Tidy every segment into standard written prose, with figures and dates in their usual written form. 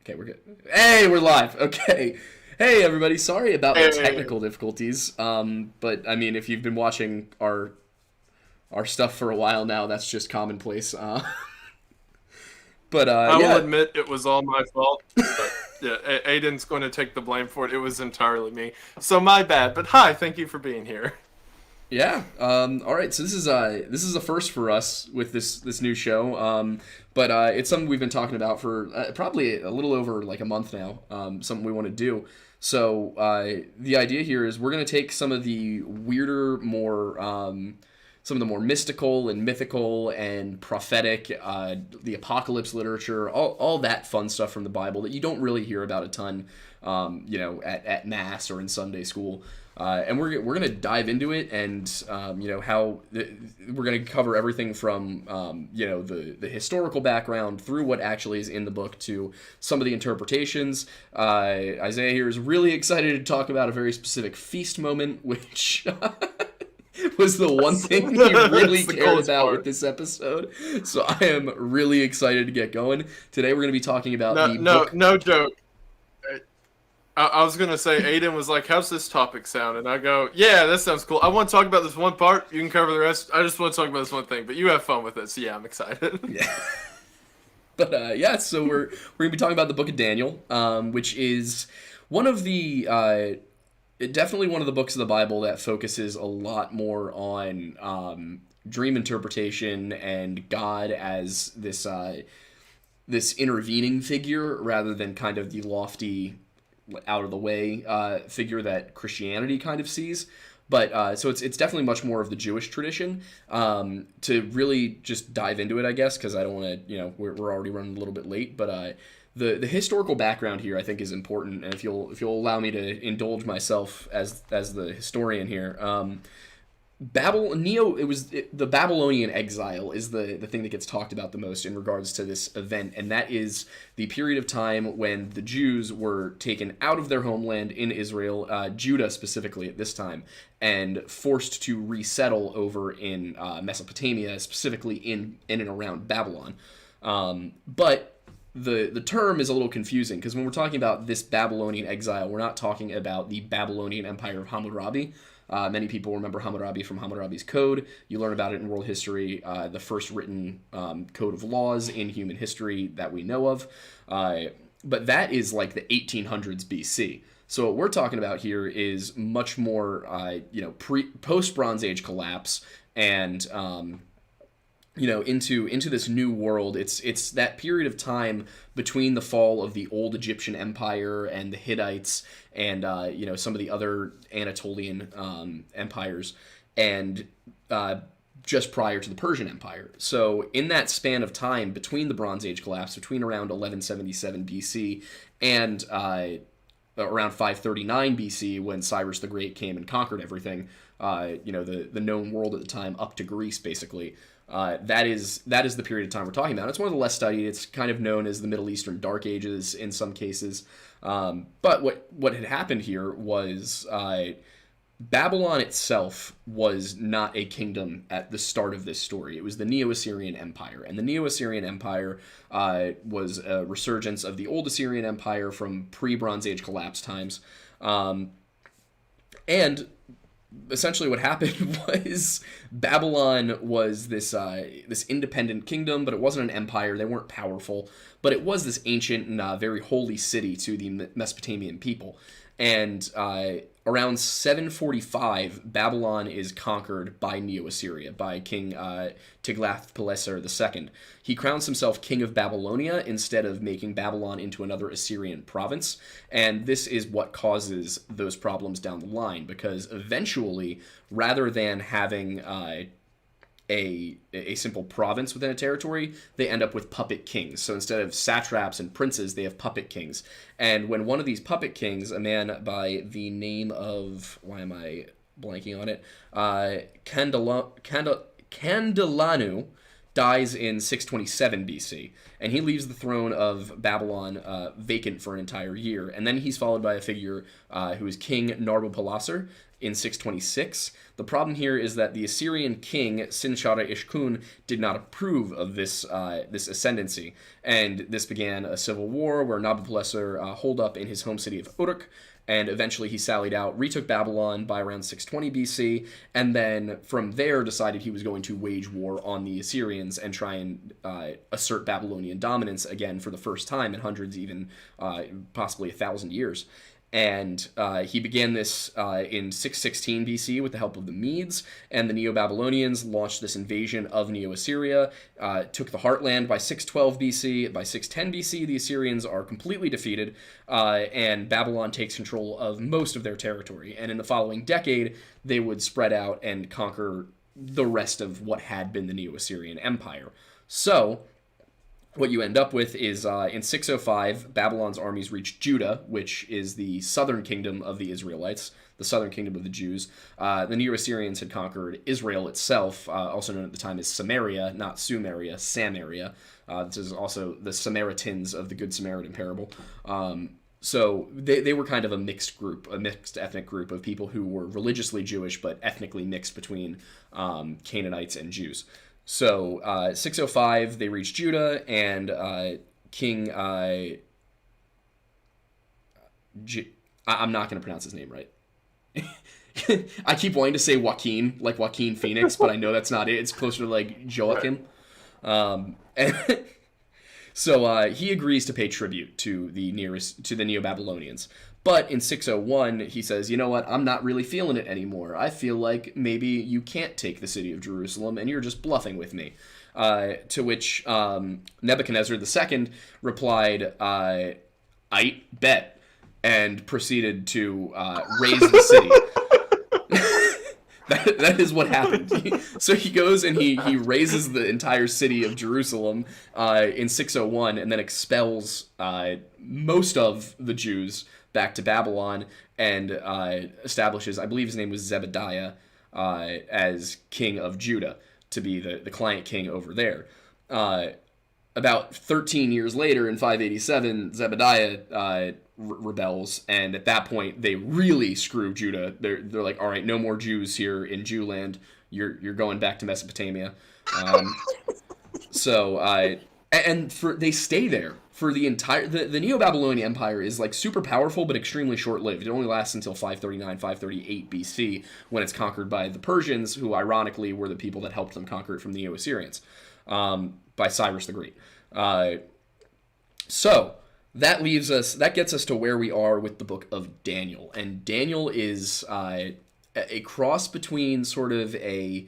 Okay, we're good. Hey, we're live. Okay. Hey, everybody. Sorry about the technical difficulties. But I mean, if you've been watching our stuff for a while now, that's just commonplace. But I will yeah, admit it was all my fault, but yeah, Aiden's going to take the blame for it. It was entirely me. So my bad. But hi, thank you for being here. yeah. All right. So this is a first for us with this new show. But it's something we've been talking about for probably a little over like a month now. Something we want to do. So the idea here is we're gonna take some of the weirder, more some of the more mystical and mythical and prophetic, the apocalypse literature, all that fun stuff from the Bible that you don't really hear about a ton, at mass or in Sunday school. And we're gonna dive into it, and we're gonna cover everything from the historical background through what actually is in the book to some of the interpretations. Isaiah here is really excited to talk about a very specific feast moment, which was the one thing he really That's the cared coolest about with part. this episode. So I am really excited to get going. Today we're gonna be talking about No, the no, book. no joke. I was gonna say Aiden was like, "How's this topic sound?" And I go, "Yeah, that sounds cool. I want to talk about this one part. You can cover the rest. I just want to talk about this one thing, but you have fun with it." So yeah, I'm excited. Yeah. But yeah, so we're gonna be talking about the Book of Daniel, which is one of the definitely one of the books of the Bible that focuses a lot more on dream interpretation and God as this intervening figure rather than kind of the lofty, out of the way figure that Christianity kind of sees. But so it's definitely much more of the Jewish tradition. To really just dive into it, I guess, because I don't want to, we're already running a little bit late. But the historical background here, I think, is important. And if you'll allow me to indulge myself as the historian here, the Babylonian exile is the thing that gets talked about the most in regards to this event, and that is the period of time when the Jews were taken out of their homeland in Israel, Judah specifically at this time, and forced to resettle over in Mesopotamia, specifically in and around Babylon. But the term is a little confusing because when we're talking about this Babylonian exile, we're not talking about the Babylonian Empire of Hammurabi. Many people remember Hammurabi from Hammurabi's Code. You learn about it in world history, the first written code of laws in human history that we know of. But that is like the 1800s BC. So what we're talking about here is much more, post Bronze Age collapse and into this new world. It's that period of time between the fall of the old Egyptian Empire and the Hittites and some of the other Anatolian empires, and just prior to the Persian Empire. So in that span of time between the Bronze Age collapse, between around 1177 BC and around 539 BC, when Cyrus the Great came and conquered everything, the known world at the time up to Greece, basically. That is the period of time we're talking about. It's one of the less studied. It's kind of known as the Middle Eastern Dark Ages in some cases. But what had happened here was Babylon itself was not a kingdom at the start of this story. It was the Neo-Assyrian Empire. And the Neo-Assyrian Empire was a resurgence of the old Assyrian Empire from pre-Bronze Age collapse times. And essentially what happened was Babylon was this independent kingdom, but it wasn't an empire. They weren't powerful, but it was this ancient and very holy city to the Mesopotamian people. And around 745, Babylon is conquered by Neo-Assyria, by King Tiglath-Pileser II. He crowns himself king of Babylonia instead of making Babylon into another Assyrian province. And this is what causes those problems down the line, because eventually, rather than having a simple province within a territory, they end up with puppet kings. So instead of satraps and princes, they have puppet kings. And when one of these puppet kings, a man by the name of, why am I blanking on it, Candelanu, dies in 627 BC, and he leaves the throne of Babylon vacant for an entire year. And then he's followed by a figure who is King Narbopolassar, in 626. The problem here is that the Assyrian king Sin-shara-ishkun did not approve of this ascendancy, and this began a civil war where Nabopolassar holed up in his home city of Uruk, and eventually he sallied out, retook Babylon by around 620 BC, and then from there decided he was going to wage war on the Assyrians and try and assert Babylonian dominance again for the first time in hundreds, even possibly 1,000 years. And he began this in 616 BC with the help of the Medes, and the Neo-Babylonians launched this invasion of Neo-Assyria, took the heartland by 612 BC. By 610 BC, the Assyrians are completely defeated, and Babylon takes control of most of their territory. And in the following decade, they would spread out and conquer the rest of what had been the Neo-Assyrian Empire. So what you end up with is in 605, Babylon's armies reached Judah, which is the southern kingdom of the Israelites, the southern kingdom of the Jews. The Neo-Assyrians had conquered Israel itself, also known at the time as Samaria, not Sumeria, Samaria. This is also the Samaritans of the Good Samaritan parable. So they were kind of a mixed group, a mixed ethnic group of people who were religiously Jewish but ethnically mixed between Canaanites and Jews. So 605, they reached Judah, and King... I'm not going to pronounce his name right. I keep wanting to say Joaquin, like Joaquin Phoenix, but I know that's not it. It's closer to like Joachim. So he agrees to pay tribute to the Neo-Babylonians. But in 601, he says, you know what, I'm not really feeling it anymore. I feel like maybe you can't take the city of Jerusalem and you're just bluffing with me. To which Nebuchadnezzar II replied, I bet, and proceeded to raise the city. That is what happened. So he goes and he raises the entire city of Jerusalem in 601 and then expels most of the Jews back to Babylon and establishes, I believe his name was Zebediah, as king of Judah, to be the client king over there. About 13 years later, in 587, Zebediah rebels, and at that point, they really screw Judah. They're like, all right, no more Jews here in Jewland. You're going back to Mesopotamia. They stay there for the entire... The Neo-Babylonian Empire is like super powerful, but extremely short-lived. It only lasts until 539, 538 BC, when it's conquered by the Persians, who ironically were the people that helped them conquer it from the Neo-Assyrians, by Cyrus the Great. So that gets us to where we are with the book of Daniel. And Daniel is a cross between sort of a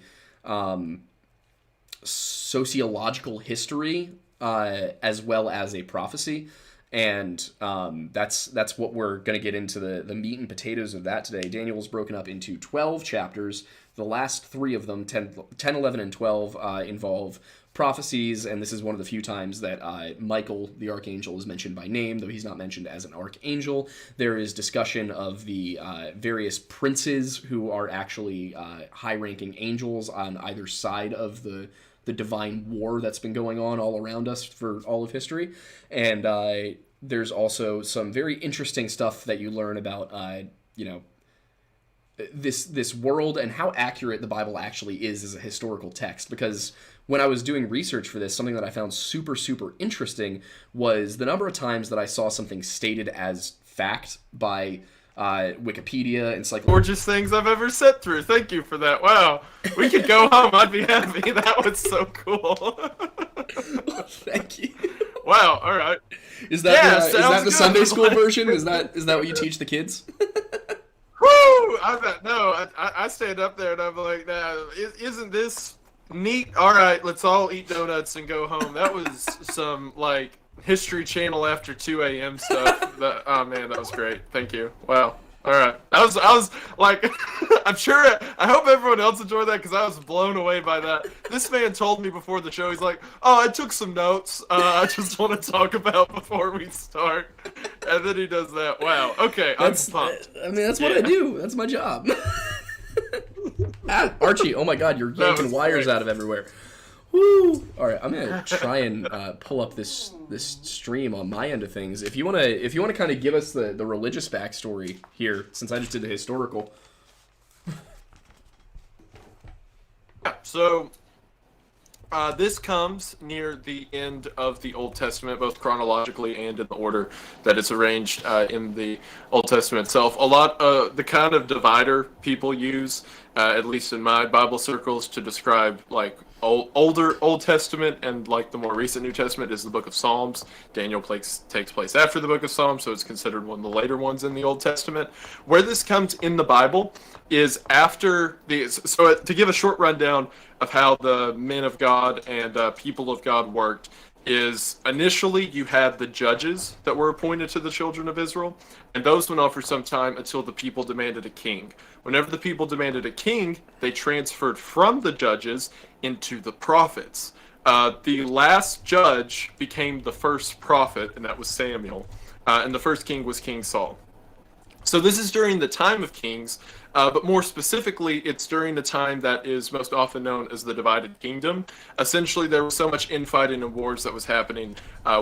sociological history as well as a prophecy. And that's what we're going to get into the meat and potatoes of that today. Daniel is broken up into 12 chapters. The last three of them, 10, 11, and 12, involve prophecies, and this is one of the few times that Michael, the archangel, is mentioned by name, though he's not mentioned as an archangel. There is discussion of the various princes who are actually high-ranking angels on either side of the divine war that's been going on all around us for all of history. And there's also some very interesting stuff that you learn about, this world and how accurate the Bible actually is as a historical text. Because when I was doing research for this, something that I found super, super interesting was the number of times that I saw something stated as fact by Wikipedia, Encyclopedia. Gorgeous things I've ever sat through. Thank you for that. Wow. We could go home. I'd be happy. That was so cool. Thank you. Wow. All right. Is that the Sunday school version? Is that what you teach the kids? Woo! I stand up there and I'm like, nah, isn't this neat? All right, let's all eat donuts and go home. That was some like History Channel after 2 a.m. stuff. Oh man, that was great. Thank you. Wow. All right. I was like, I hope everyone else enjoyed that because I was blown away by that. This man told me before the show, he's like, oh, I took some notes. I just want to talk about before we start. And then he does that. Wow. Okay. I'm pumped. I mean, that's what I do. That's my job. Archie, oh my God, you're yanking wires out of everywhere. Woo! All right, I'm gonna try and pull up this stream on my end of things. If you wanna kind of give us the religious backstory here, since I just did the historical. So this comes near the end of the Old Testament, both chronologically and in the order that it's arranged in the Old Testament itself. A lot of the kind of divider people use, at least in my Bible circles, to describe like older Old Testament and like the more recent New Testament is the Book of Psalms. Daniel takes place after the Book of Psalms, so it's considered one of the later ones in the Old Testament. Where this comes in the Bible is after the. So to give a short rundown of how the men of God and people of God worked is initially you had the judges that were appointed to the children of Israel, and those went on for some time until the people demanded a king. Whenever the people demanded a king, they transferred from the judges into the prophets. The last judge became the first prophet, and that was Samuel, and the first king was King Saul. So this is during the time of kings, but more specifically, it's during the time that is most often known as the divided kingdom. Essentially, there was so much infighting and wars that was happening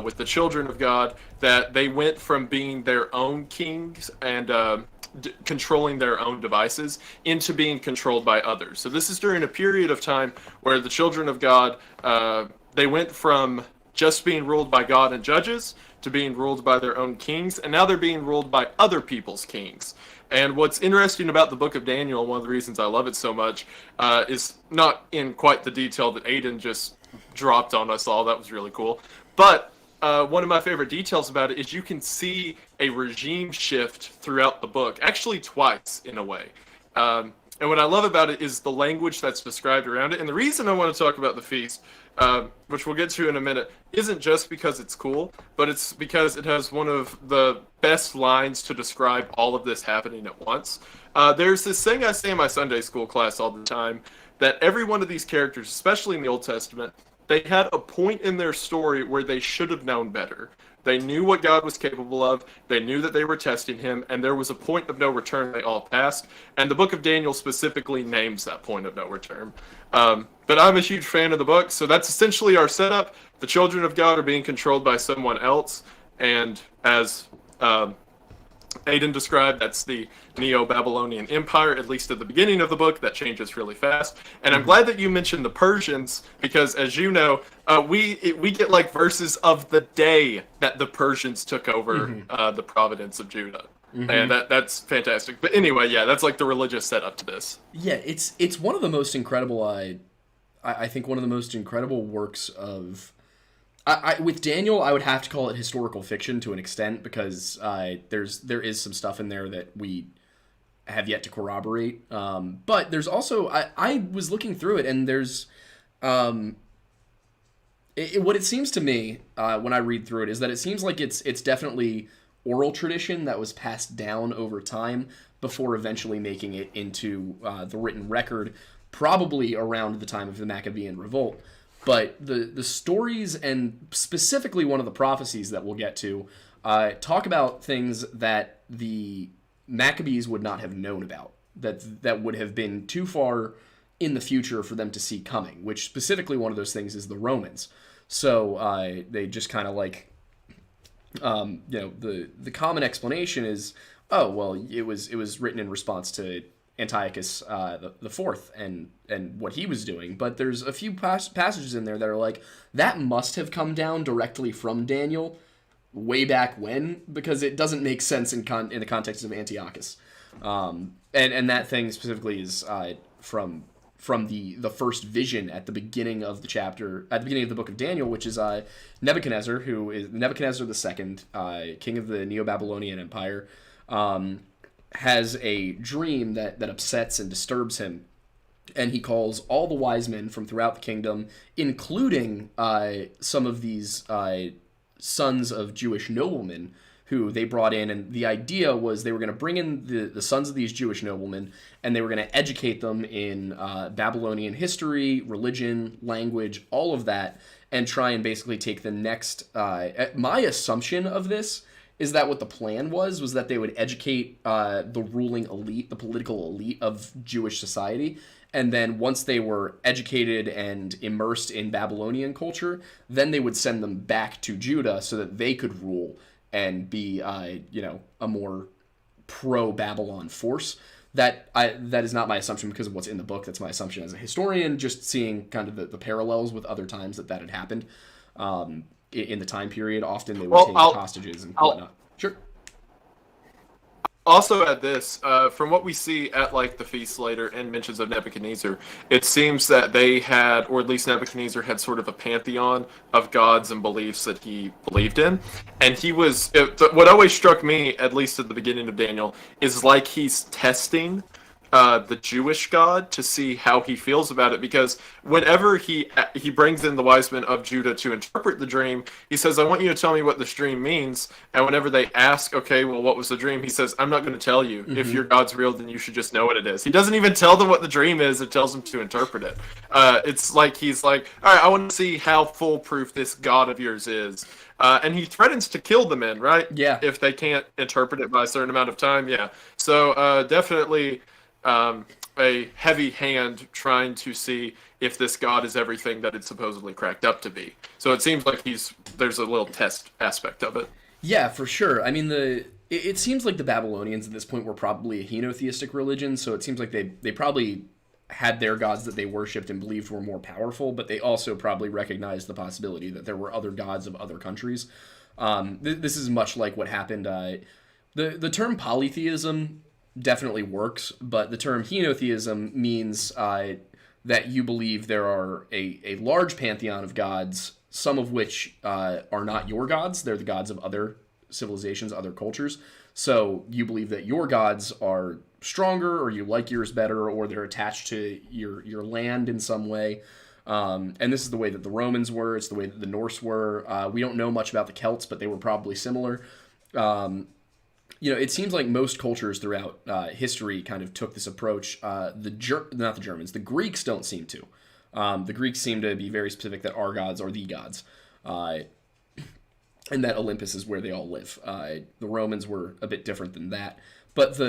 with the children of God that they went from being their own kings and controlling their own devices into being controlled by others. So this is during a period of time where the children of God, they went from just being ruled by God and judges to being ruled by their own kings, and now they're being ruled by other people's kings. And what's interesting about the book of Daniel, one of the reasons I love it so much, is not in quite the detail that Aidan just dropped on us all. That was really cool. But one of my favorite details about it is you can see a regime shift throughout the book, actually twice in a way. And what I love about it is the language that's described around it. And the reason I want to talk about the feast, which we'll get to in a minute, isn't just because it's cool, but it's because it has one of the best lines to describe all of this happening at once. There's this thing I say in my Sunday school class all the time, that every one of these characters, especially in the Old Testament, they had a point in their story where they should have known better. They knew what God was capable of, they knew that they were testing him, and there was a point of no return they all passed, and the book of Daniel specifically names that point of no return. But I'm a huge fan of the book, so that's essentially our setup. The children of God are being controlled by someone else, and as Aidan described, that's the Neo-Babylonian Empire, at least at the beginning of the book. That changes really fast. And I'm glad that you mentioned the Persians, because as you know, we get like verses of the day that the Persians took over the province of Judah. And that's fantastic. But anyway, yeah, that's like the religious setup to this. Yeah, it's one of the most incredible, I think one of the most incredible works of... with Daniel, I would have to call it historical fiction to an extent, because there is some stuff in there that we have yet to corroborate. But there's also I was looking through it, and there's what it seems to me when I read through it is that it seems like it's definitely oral tradition that was passed down over time before eventually making it into the written record, probably around the time of the Maccabean Revolt. But the stories, and specifically one of the prophecies that we'll get to, talk about things that the Maccabees would not have known about, that would have been too far in the future for them to see coming, which specifically one of those things is the Romans. So they just kind of like, the common explanation is, oh, well, it was written in response to Antiochus the Fourth and what he was doing, but there's a few passages in there that are like, that must have come down directly from Daniel way back when, because it doesn't make sense in the context of Antiochus, and that thing specifically is from the first vision at the beginning of the chapter, at the beginning of the book of Daniel, which is Nebuchadnezzar, who is Nebuchadnezzar II, king of the Neo-Babylonian Empire, has a dream that upsets and disturbs him, and he calls all the wise men from throughout the kingdom, including some of these sons of Jewish noblemen who they brought in, and the idea was they were going to bring in the sons of these Jewish noblemen, and they were going to educate them in Babylonian history, religion, language, all of that, and try and basically take the next... my assumption of this is that what the plan was that they would educate the ruling elite, the political elite of Jewish society, and then once they were educated and immersed in Babylonian culture, then they would send them back to Judah so that they could rule and be, a more pro-Babylon force. That is not my assumption because of what's in the book. That's my assumption as a historian, just seeing kind of the parallels with other times that had happened in the time period. Often they would take hostages and whatnot. Sure. Also add this, from what we see at like the feast later and mentions of Nebuchadnezzar, it seems that they had, or at least Nebuchadnezzar had sort of a pantheon of gods and beliefs that he believed in. And he was, what always struck me, at least at the beginning of Daniel, is like he's testing the Jewish God to see how he feels about it, because whenever he brings in the wise men of Judah to interpret the dream, he says, I want you to tell me what this dream means. And whenever they ask, okay, well, what was the dream? He says, I'm not going to tell you. If your God's real, then you should just know what it is. He doesn't even tell them what the dream is. It tells them to interpret it. It's like he's like, all right, I want to see how foolproof this God of yours is. And he threatens to kill the men, right? Yeah. If they can't interpret it by a certain amount of time. Yeah. So definitely a heavy hand trying to see if this god is everything that it's supposedly cracked up to be. So it seems like there's a little test aspect of it. Yeah, for sure. I mean, it seems like the Babylonians at this point were probably a henotheistic religion, so it seems like they probably had their gods that they worshipped and believed were more powerful, but they also probably recognized the possibility that there were other gods of other countries. This is much like what happened. The term polytheism definitely works, but the term henotheism means that you believe there are a large pantheon of gods, some of which are not your gods. They're the gods of other civilizations, other cultures. So you believe that your gods are stronger, or you like yours better, or they're attached to your land in some way. And this is the way that the Romans were. It's the way that the Norse were. We don't know much about the Celts, but they were probably similar. It seems like most cultures throughout history kind of took this approach. Not the Germans. The Greeks don't seem to. The Greeks seem to be very specific that our gods are the gods, and that Olympus is where they all live. The Romans were a bit different than that. But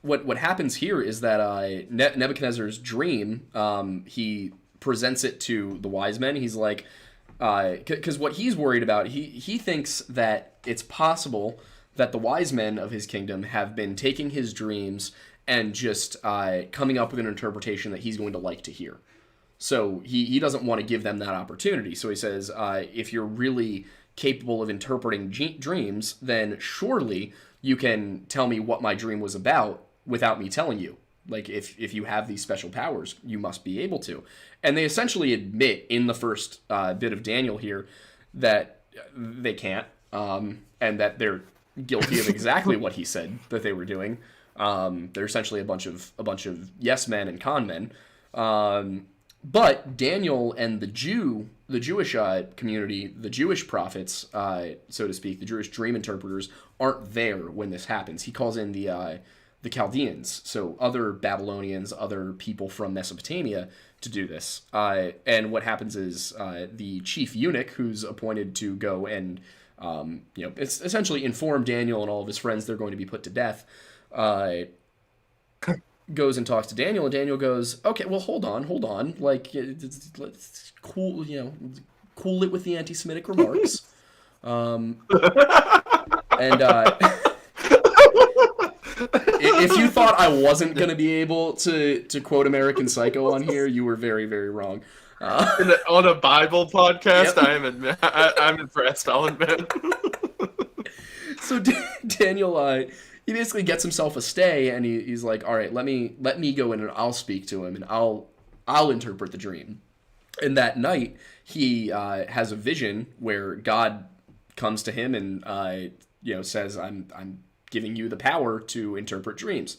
what happens here is that Nebuchadnezzar's dream, he presents it to the wise men. He's like, because what he's worried about, he thinks that it's possible that the wise men of his kingdom have been taking his dreams and just coming up with an interpretation that he's going to like to hear. So he doesn't want to give them that opportunity. So he says, if you're really capable of interpreting dreams, then surely you can tell me what my dream was about without me telling you. Like, if you have these special powers, you must be able to. And they essentially admit in the first bit of Daniel here that they can't, and that they're guilty of exactly what he said that they were doing. They're essentially a bunch of yes men and con men. But Daniel and the Jewish community, the Jewish prophets, so to speak, the Jewish dream interpreters, aren't there when this happens. He calls in the Chaldeans, so other Babylonians, other people from Mesopotamia, to do this. And what happens is the chief eunuch, who's appointed to go and it's essentially inform Daniel and all of his friends they're going to be put to death, goes and talks to Daniel, and Daniel goes, okay, well, hold on, like, let's cool it with the anti-Semitic remarks, and if you thought I wasn't going to be able to quote American Psycho on here, you were very, very wrong. On a Bible podcast, Yep. I'm impressed, I'll admit. So Daniel, he basically gets himself a stay, and he's like, all right, let me go in and I'll speak to him, and I'll interpret the dream. And that night, he has a vision where God comes to him and says, I'm giving you the power to interpret dreams.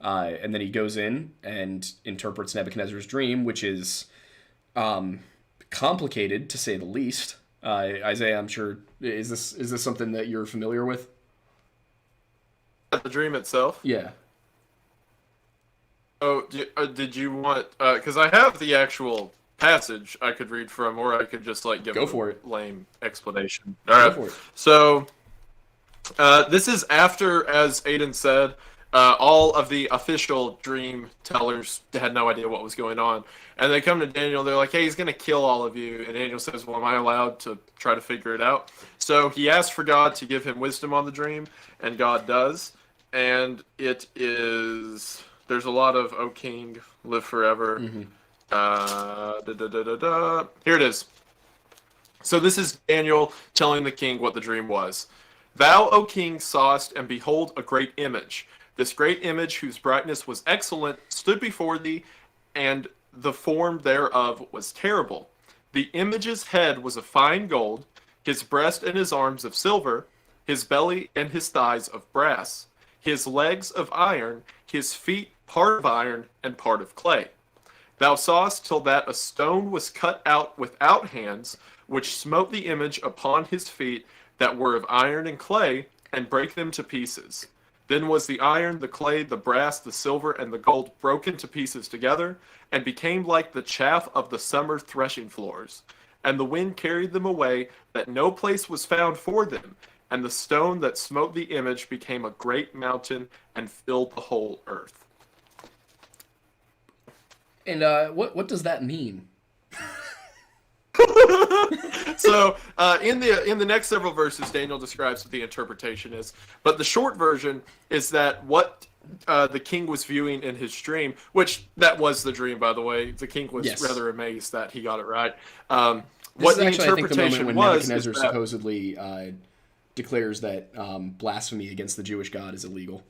And then he goes in and interprets Nebuchadnezzar's dream, which is complicated to say the least. Isaiah, I'm sure, is this something that you're familiar with? The dream itself? Yeah. Oh, did you want? Because I have the actual passage I could read from, or I could just like give a lame explanation. All right. Go for it. So this is after, as Aidan said, all of the official dream tellers had no idea what was going on. And they come to Daniel, they're like, hey, he's going to kill all of you. And Daniel says, well, am I allowed to try to figure it out? So he asks for God to give him wisdom on the dream, and God does. And it is There's a lot of "O King, live forever." Mm-hmm. Here it is. So this is Daniel telling the king what the dream was. Thou, O king, sawest, and behold, a great image. This great image, whose brightness was excellent, stood before thee, and the form thereof was terrible. The image's head was of fine gold, his breast and his arms of silver, his belly and his thighs of brass, his legs of iron, his feet part of iron and part of clay. Thou sawest till that a stone was cut out without hands, which smote the image upon his feet that were of iron and clay, and brake them to pieces. Then was the iron, the clay, the brass, the silver, and the gold broken to pieces together, and became like the chaff of the summer threshing floors. And the wind carried them away, that no place was found for them. And the stone that smote the image became a great mountain, and filled the whole earth. And what does that mean? So in the next several verses, Daniel describes what the interpretation is. But the short version is that what the king was viewing in his dream, which that was the dream, by the way. The king was rather amazed that he got it right. What the actually, interpretation I think, the moment when was Nebuchadnezzar is that, supposedly declares that blasphemy against the Jewish God is illegal.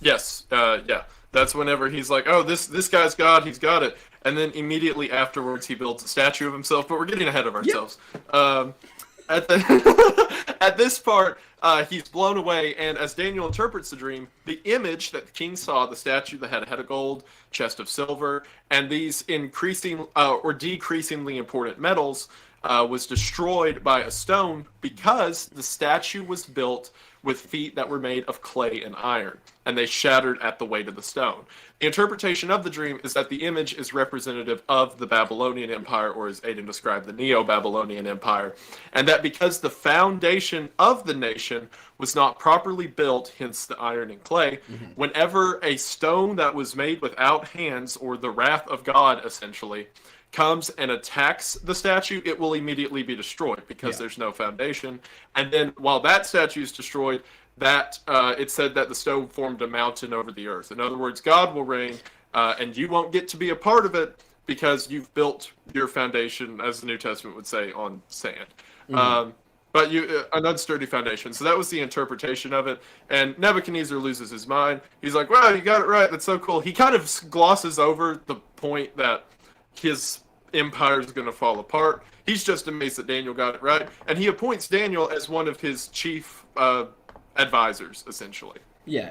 yes, yeah. That's whenever he's like, "Oh, this guy's God, he's got it," and then immediately afterwards he builds a statue of himself. But we're getting ahead of ourselves. At the at this part, he's blown away, and as Daniel interprets the dream, the image that the king saw, the statue that had a head of gold, chest of silver, and these increasing or decreasingly important metals, was destroyed by a stone because the statue was built with feet that were made of clay and iron, and they shattered at the weight of the stone. The interpretation of the dream is that the image is representative of the Babylonian Empire, or as Aidan described, the Neo-Babylonian Empire, and that because the foundation of the nation was not properly built, hence the iron and clay, whenever a stone that was made without hands, or the wrath of God essentially, comes and attacks the statue, it will immediately be destroyed because there's no foundation. And then while that statue is destroyed, that it said that the stone formed a mountain over the earth. In other words, God will reign, and you won't get to be a part of it because you've built your foundation, as the New Testament would say, on sand. But an unsturdy foundation. So that was the interpretation of it. And Nebuchadnezzar loses his mind. He's like, "Wow, you got it right. That's so cool." He kind of glosses over the point that his empire is going to fall apart. He's just amazed that Daniel got it right, and he appoints Daniel as one of his chief advisors, essentially. Yeah,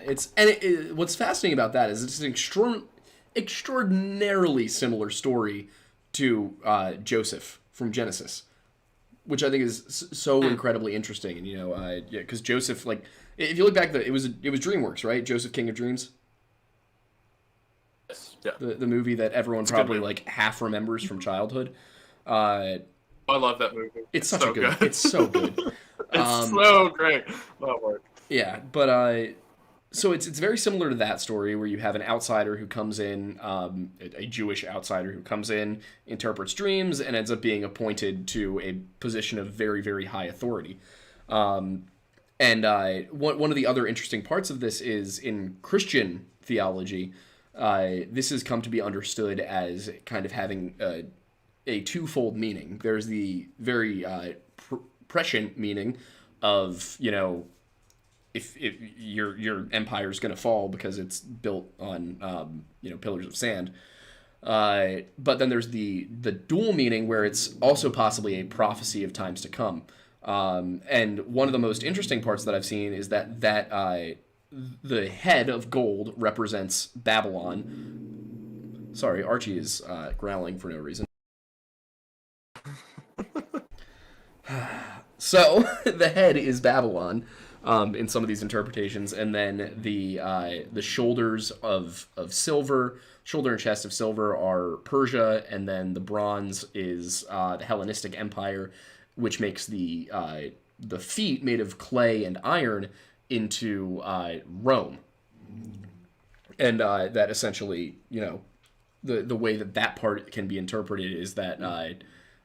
what's fascinating about that is it's an extraordinarily similar story to Joseph from Genesis, which I think is so incredibly interesting. And because Joseph, like, if you look back, it was DreamWorks, right? Joseph, King of Dreams. Yeah. The movie that everyone probably like half remembers from childhood. I love that movie. It's such a good. It's so good. It's so great. Yeah, but so it's very similar to that story where you have an outsider who comes in, a Jewish outsider who comes in, interprets dreams, and ends up being appointed to a position of very, very high authority. And one of the other interesting parts of this is in Christian theology. This has come to be understood as kind of having a twofold meaning. There's the very prescient meaning of, if your empire is going to fall because it's built on pillars of sand. But then there's the dual meaning where it's also possibly a prophecy of times to come. And one of the most interesting parts that I've seen is that the head of gold represents Babylon. Sorry, Archie is growling for no reason. So the head is Babylon in some of these interpretations, and then the shoulders of silver, shoulder and chest of silver are Persia, and then the bronze is the Hellenistic Empire, which makes the feet made of clay and iron into Rome. And that essentially, the way that part can be interpreted is that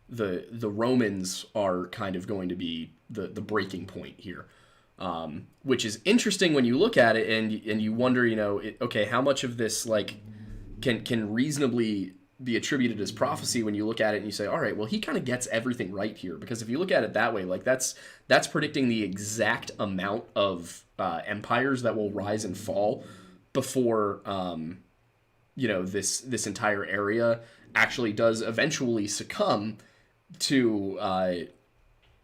the Romans are kind of going to be the breaking point here. which is interesting when you look at it and you wonder, okay, how much of this like can reasonably be attributed as prophecy when you look at it and you say, all right, well, he kind of gets everything right here, because if you look at it that way, like that's predicting the exact amount of empires that will rise and fall before this entire area actually does eventually succumb to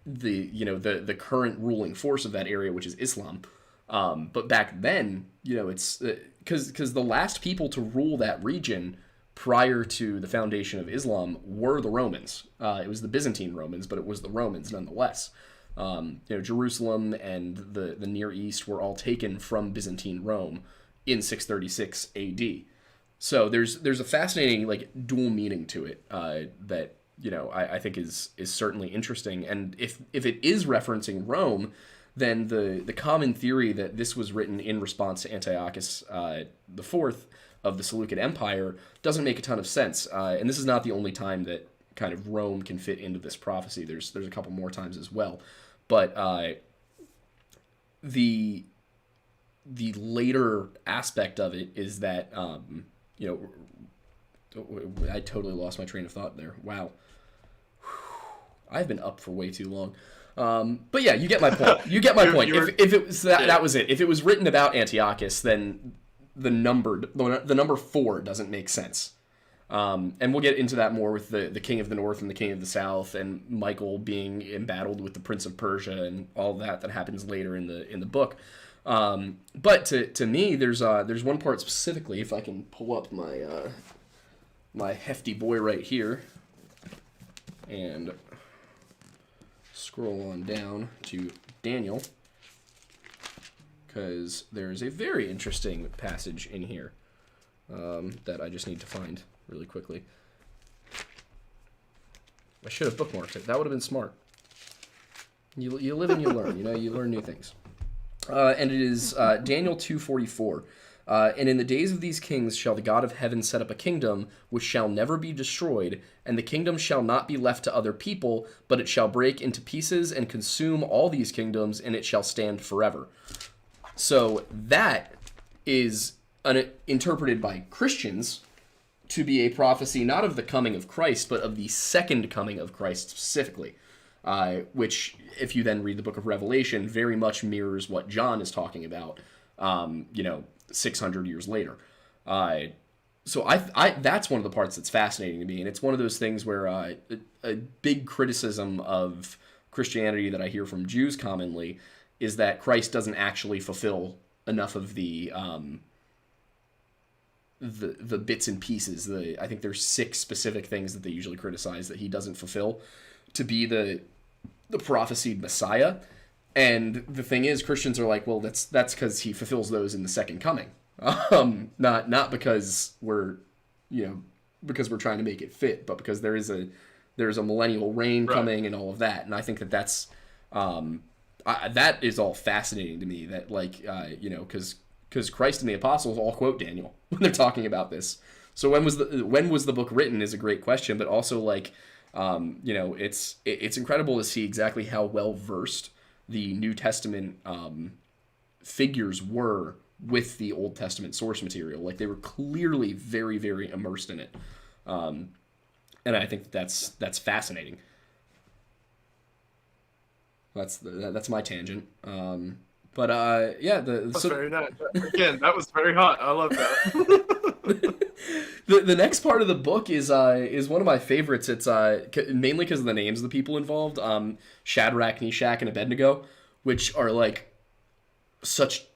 the current ruling force of that area, which is Islam. But back then, it's because the last people to rule that region prior to the foundation of Islam were the Romans. It was the Byzantine Romans, but it was the Romans nonetheless. Jerusalem and the Near East were all taken from Byzantine Rome in 636 AD. So there's a fascinating like dual meaning to it that I think is certainly interesting. And if it is referencing Rome, then the common theory that this was written in response to Antiochus the Fourth of the Seleucid Empire doesn't make a ton of sense. And this is not the only time that kind of Rome can fit into this prophecy. There's a couple more times as well. But the later aspect of it is that, I totally lost my train of thought there. Wow. I've been up for way too long. But yeah, you get my point. You get my point. If it was that was it. If it was written about Antiochus, then the number 4 doesn't make sense. And we'll get into that more with the king of the north and the king of the south, and Michael being embattled with the prince of Persia and all that happens later in the book. But to me, there's one part specifically, if I can pull up my hefty boy right here and scroll on down to Daniel, because there's a very interesting passage in here that I just need to find really quickly. I should have bookmarked it. That would have been smart. You live and you learn. You learn new things. And it is Daniel 2:44. And in the days of these kings shall the God of heaven set up a kingdom which shall never be destroyed, and the kingdom shall not be left to other people, but it shall break into pieces and consume all these kingdoms, and it shall stand forever. So that is interpreted by Christians to be a prophecy not of the coming of Christ, but of the second coming of Christ specifically. Which, if you then read the book of Revelation, very much mirrors what John is talking about, 600 years later. So I that's one of the parts that's fascinating to me, and it's one of those things where a big criticism of Christianity that I hear from Jews commonly is that Christ doesn't actually fulfill enough of the bits and pieces. I think there's 6 specific things that they usually criticize that he doesn't fulfill to be the prophesied Messiah. And the thing is, Christians are like, well, that's because he fulfills those in the second coming, not because we're trying to make it fit, but because there's a millennial reign coming and all of that. And I think that's that is all fascinating to me. That because Christ and the apostles all quote Daniel when they're talking about this. So when was the book written is a great question, but also it's incredible to see exactly how well versed the New Testament figures were with the Old Testament source material. Like, they were clearly very, very immersed in it, and I think that's fascinating. That's my tangent. But that's very nice. Again, that was very hot. I love that. The next part of the book is one of my favorites. It's mainly because of the names of the people involved. Shadrach, Meshach, and Abednego, which are like such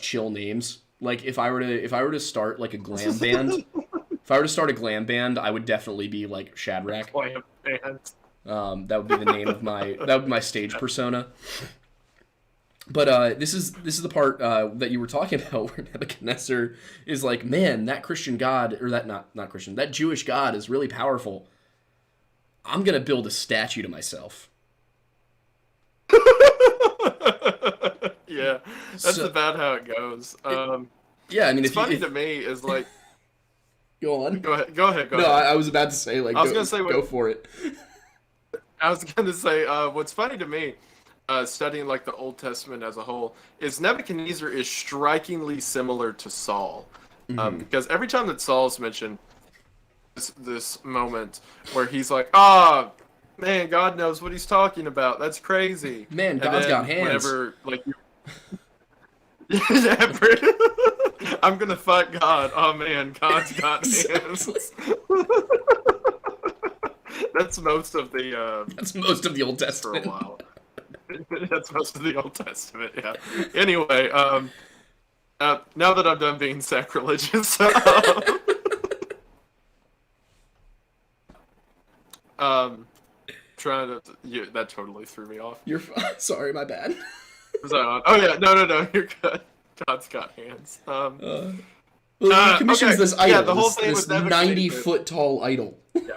chill names. Like, if I were to start like a glam band, I would definitely be like Shadrach. Glam band. That would be the name of my stage persona. But this is the part that you were talking about, where Nebuchadnezzar is like, man, that Christian God, or that not Christian, that Jewish God is really powerful. I'm gonna build a statue to myself. Yeah, that's about how it goes. Yeah, I mean, it's funny to me is like. Go on. Go ahead. No, I was about to say, like, go for it. I was gonna say, what's funny to me studying like the Old Testament as a whole, is Nebuchadnezzar is strikingly similar to Saul, because every time that Saul's mentioned, this moment where he's like, "Ah, man, God knows what he's talking about. That's crazy." Man, And God's then got hands. whenever like you... Yeah, pretty... I'm gonna fight God. Oh man, God's got hands. That's most of the. That's most of the Old For a Testament. while. That's most of the Old Testament. Yeah. Anyway, now that I'm done being sacrilegious, trying to. That totally threw me off. You're sorry, my bad. Was I on? Oh yeah, no, you're good. God's got hands. Well, he commissions okay. this idol, Yeah, the whole thing this with 90-foot tall idol. Yeah.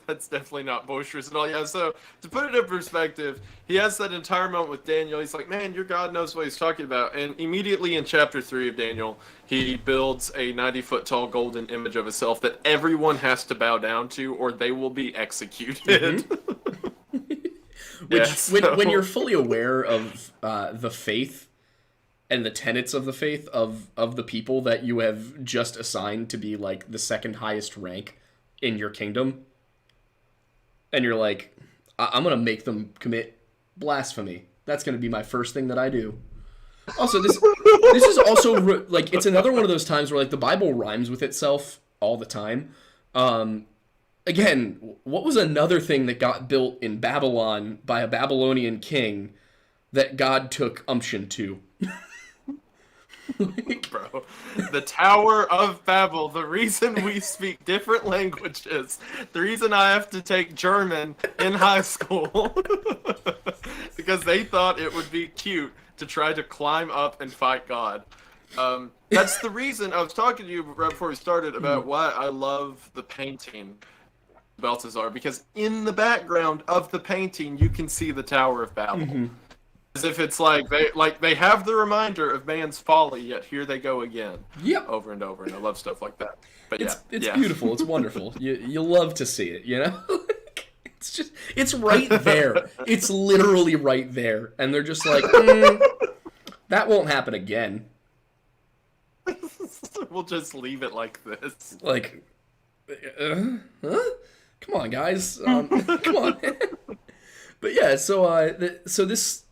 That's definitely not boisterous at all. Yeah, so to put it in perspective, he has that entire moment with Daniel. He's like, man, your God knows what he's talking about. And immediately in chapter 3 of Daniel, he builds a 90-foot tall golden image of himself that everyone has to bow down to or they will be executed. When you're fully aware of the faith and the tenets of the faith of the people that you have just assigned to be like the second highest rank in your kingdom, and you're like, I'm going to make them commit blasphemy. That's going to be my first thing that I do. Also, this is also, like, it's another one of those times where, like, the Bible rhymes with itself all the time. Again, what was another thing that got built in Babylon by a Babylonian king that God took umption to? Bro, the Tower of Babel, the reason we speak different languages, the reason I have to take German in high school, because they thought it would be cute to try to climb up and fight God. That's the reason I was talking to you right before we started about why I love the painting Balthazar, because in the background of the painting you can see the Tower of Babel. As if it's like they have the reminder of man's folly, yet here they go again. Yep. Over and over, and I love stuff like that. But it's yeah. beautiful. It's wonderful. You love to see it, you know? It's right there. It's literally right there. And they're just like, that won't happen again. We'll just leave it like this. Like, huh? Come on, guys. Come on. But yeah,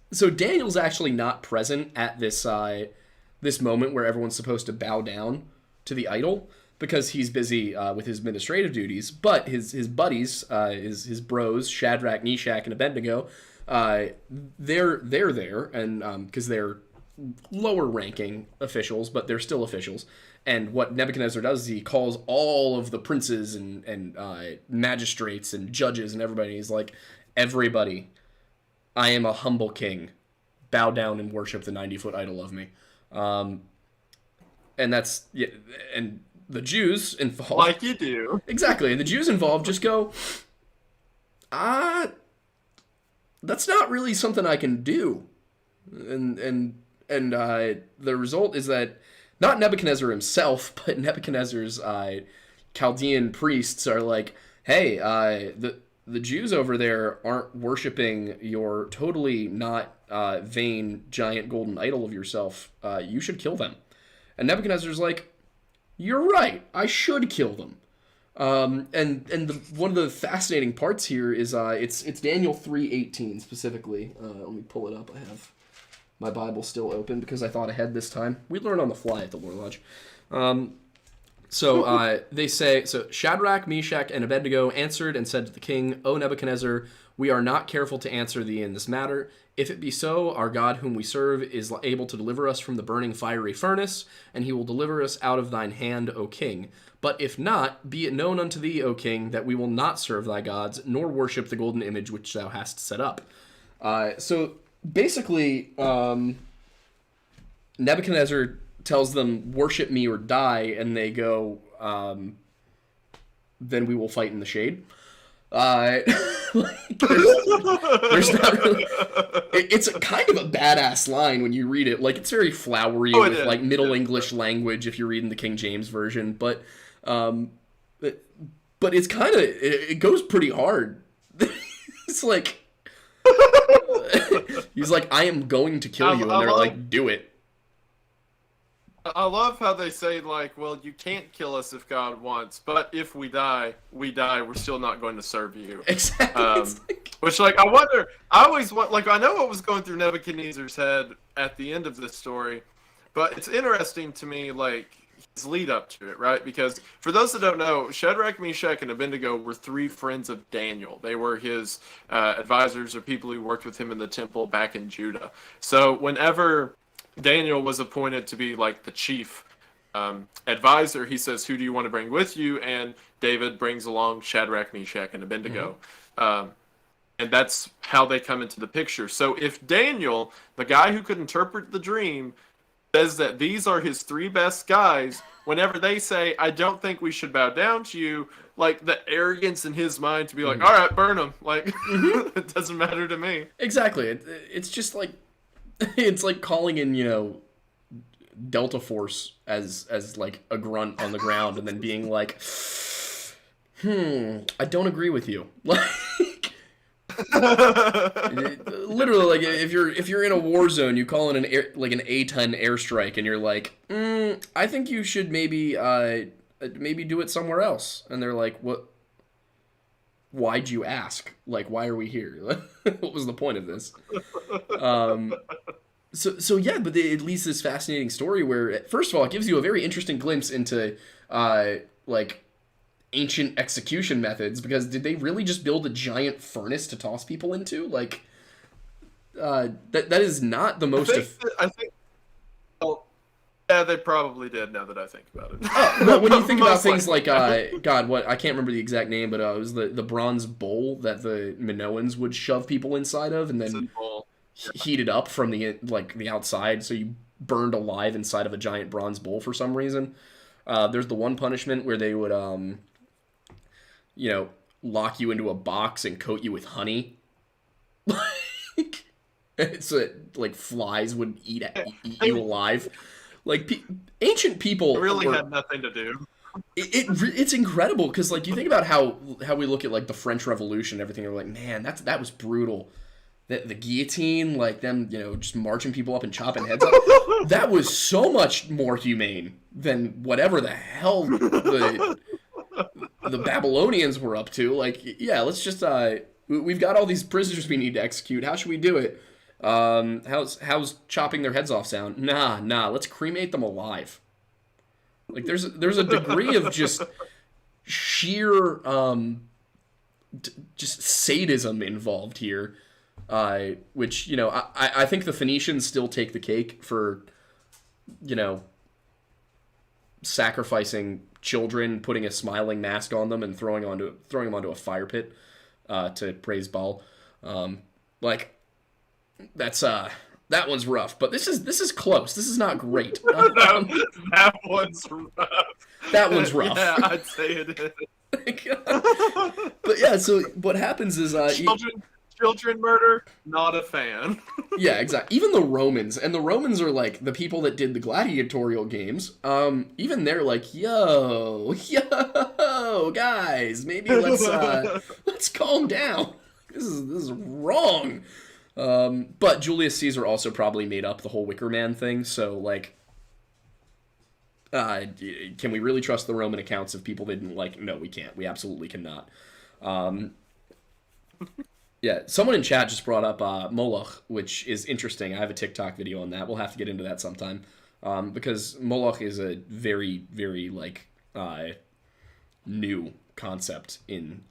so Daniel's actually not present at this moment where everyone's supposed to bow down to the idol because he's busy with his administrative duties. But his buddies, his bros, Shadrach, Meshach, and Abednego, they're there, and because they're lower ranking officials, but they're still officials. And what Nebuchadnezzar does is he calls all of the princes and magistrates and judges and everybody. He's like, everybody, I am a humble king. Bow down and worship the 90-foot idol of me. And that's, yeah, and the Jews involved. Like you do. Exactly. And the Jews involved just go, that's not really something I can do. And the result is that not Nebuchadnezzar himself, but Nebuchadnezzar's Chaldean priests are like, hey, the Jews over there aren't worshiping your totally not vain giant golden idol of yourself. You should kill them. And Nebuchadnezzar's like, you're right. I should kill them. One of the fascinating parts here is it's Daniel 3:18 specifically. Let me pull it up. I have my Bible still open because I thought ahead this time. We learn on the fly at the Lore Lodge. So they say, so Shadrach, Meshach, and Abednego answered and said to the king, O Nebuchadnezzar, we are not careful to answer thee in this matter. If it be so, our God whom we serve is able to deliver us from the burning fiery furnace, and he will deliver us out of thine hand, O king. But if not, be it known unto thee, O king, that we will not serve thy gods, nor worship the golden image which thou hast set up. So basically, Nebuchadnezzar tells them, worship me or die, and they go, then we will fight in the shade. There's not really... It's a kind of a badass line when you read it. Like, it's very flowery with, like, Middle English language if you're reading the King James Version, but it's kind of... It goes pretty hard. It's like... He's like, I am going to kill you, and they're like, do it. I love how they say, like, well, you can't kill us if God wants, but if we die, we die. We're still not going to serve you. Exactly. Which, like, I wonder, I always want, like, I know what was going through Nebuchadnezzar's head at the end of this story, but it's interesting to me, like, his lead up to it, right? Because for those that don't know, Shadrach, Meshach, and Abednego were three friends of Daniel. They were his advisors or people who worked with him in the temple back in Judah. So whenever Daniel was appointed to be like the chief advisor, he says, who do you want to bring with you? And David brings along Shadrach, Meshach, and Abednego. And that's how they come into the picture. So if Daniel, the guy who could interpret the dream, says that these are his three best guys, whenever they say, I don't think we should bow down to you, like the arrogance in his mind to be like, all right, burn them. Like, it doesn't matter to me. Exactly. It's just like, it's like calling in, Delta Force as like a grunt on the ground and then being like, I don't agree with you. Like, literally, like if you're in a war zone, you call in an A-10 airstrike, and you're like, I think you should maybe do it somewhere else. And they're like, what? Why'd you ask? Like, why are we here? What was the point of this? So yeah, but it leads to this fascinating story where, first of all, it gives you a very interesting glimpse into like ancient execution methods, because did they really just build a giant furnace to toss people into? Like, that is not the most. I think. Well, yeah, they probably did. Now that I think about it. Well, when you think about things like God, what I can't remember the exact name, but it was the bronze bowl that the Minoans would shove people inside of, and then heat it up from the outside, so you burned alive inside of a giant bronze bowl for some reason. There's the one punishment where they would lock you into a box and coat you with honey. So like flies would eat you alive. Like ancient people really had nothing to do. It's incredible, because like you think about how we look at like the French Revolution and everything. We're like, man, that was brutal. The guillotine, like them, just marching people up and chopping heads off. That was so much more humane than whatever the hell the Babylonians were up to. Like, yeah, let's just we've got all these prisoners we need to execute. How should we do it? How's chopping their heads off sound? Nah. Let's cremate them alive. Like, there's a degree of just sheer just sadism involved here. Which, I think the Phoenicians still take the cake for, sacrificing children, putting a smiling mask on them, and throwing them onto a fire pit to praise Baal. That's that one's rough, but this is close. This is not great. That one's rough. That one's rough. Yeah, I'd say it is. But yeah, so what happens is Children murder, not a fan. Yeah, exactly. Even the Romans, and the Romans are like the people that did the gladiatorial games. Even they're like, yo, guys, maybe let's calm down. This is wrong. But Julius Caesar also probably made up the whole Wicker Man thing. So like, can we really trust the Roman accounts of people they didn't like? No, we can't. We absolutely cannot. Yeah, someone in chat just brought up Moloch, which is interesting. I have a TikTok video on that. We'll have to get into that sometime, because Moloch is a very, very new concept in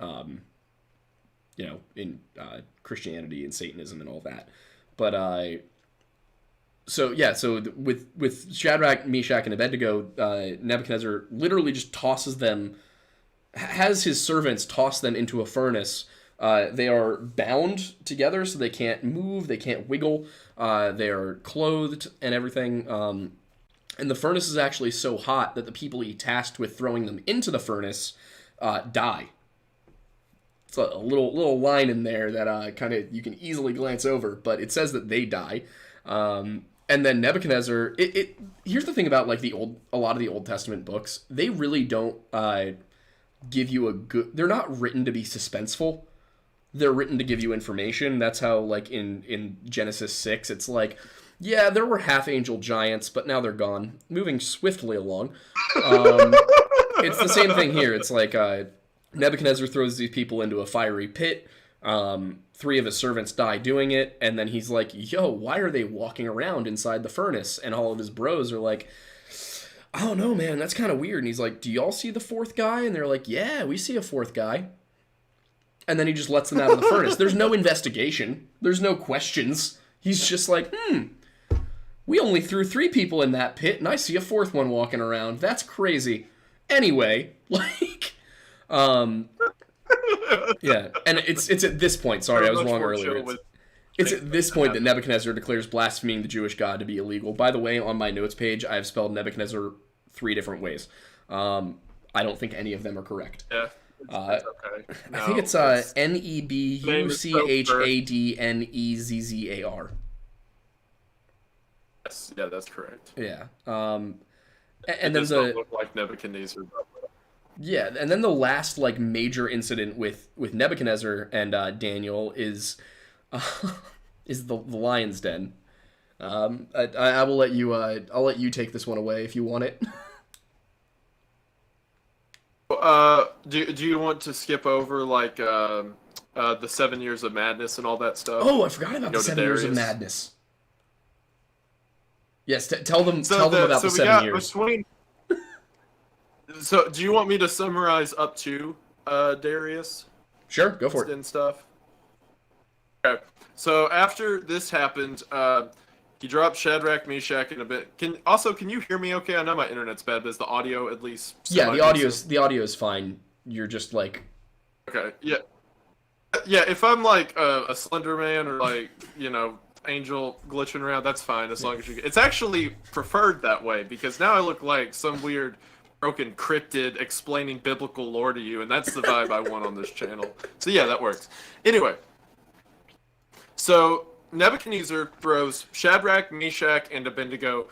Christianity and Satanism and all that. But so with Shadrach, Meshach, and Abednego, Nebuchadnezzar literally just tosses them, has his servants toss them into a furnace. They are bound together, so they can't move, they can't wiggle. They are clothed and everything. And the furnace is actually so hot that the people he tasked with throwing them into the furnace die. It's a little line in there that kind of you can easily glance over, but it says that they die. And then Nebuchadnezzar. Here's the thing about like a lot of the Old Testament books. They really don't give you a good. They're not written to be suspenseful. they're written to give you information. That's how, like, in Genesis 6, it's like, yeah, there were half-angel giants, but now they're gone. Moving swiftly along. It's the same thing here. It's like Nebuchadnezzar throws these people into a fiery pit. 3 of his servants die doing it, and then he's like, yo, why are they walking around inside the furnace? And all of his bros are like, I don't know, man, that's kind of weird. And he's like, do y'all see the 4th guy? And they're like, yeah, we see a 4th guy. And then he just lets them out of the furnace. There's no investigation. There's no questions. He's just like, we only threw 3 people in that pit, and I see a 4th one walking around. That's crazy. Anyway, like, yeah, and it's at this point. Sorry, I was wrong earlier. It's at this point that Nebuchadnezzar declares blaspheming the Jewish God to be illegal. By the way, on my notes page, I have spelled Nebuchadnezzar 3 different ways. I don't think any of them are correct. Yeah. It's okay. No, I think it's Nebuchadnezzar. Yes, yeah, that's correct. Yeah. And then look like Nebuchadnezzar. Yeah, and then the last like major incident with Nebuchadnezzar and Daniel is the lion's den. I will let you I'll let you take this one away if you want it. Do you want to skip over like the 7 years of madness and all that stuff? Oh, I forgot about the 7 years of madness. Yes, tell them about the 7 years. So, do you want me to summarize up to Darius? Sure, go for it. And stuff. Okay. So after this happened, he dropped Shadrach, Meshach, and a bit. Can you hear me? Okay, I know my internet's bad, but is the audio at least? Yeah, the audio is fine. You're just like. Okay. Yeah. Yeah. If I'm like a Slender Man or like Angel glitching around, that's fine as long as you. It's actually preferred that way because now I look like some weird. Broken cryptid explaining biblical lore to you, and that's the vibe I want on this channel. So yeah, that works. Anyway, so Nebuchadnezzar throws Shadrach, Meshach, and Abednego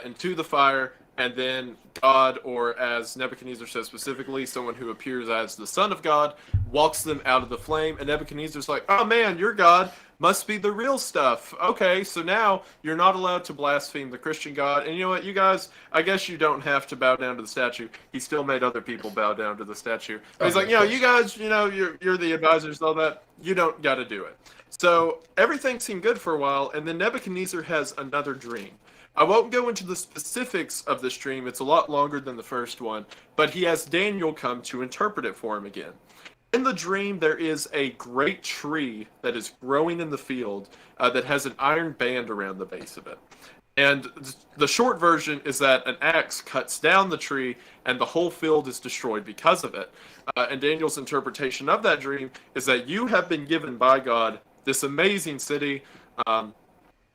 into the fire, and then God, or as Nebuchadnezzar says specifically, someone who appears as the Son of God, walks them out of the flame, and Nebuchadnezzar's like, oh man, your God must be the real stuff. Okay, so now you're not allowed to blaspheme the Christian God, and you know what, you guys, I guess you don't have to bow down to the statue. He still made other people bow down to the statue. But he's like, you guys, you're the advisors, all that, you don't got to do it. So everything seemed good for a while, and then Nebuchadnezzar has another dream. I won't go into the specifics of this dream, it's a lot longer than the first one, but he has Daniel come to interpret it for him again. In the dream, there is a great tree that is growing in the field that has an iron band around the base of it. And the short version is that an axe cuts down the tree and the whole field is destroyed because of it. And Daniel's interpretation of that dream is that you have been given by God this amazing city, the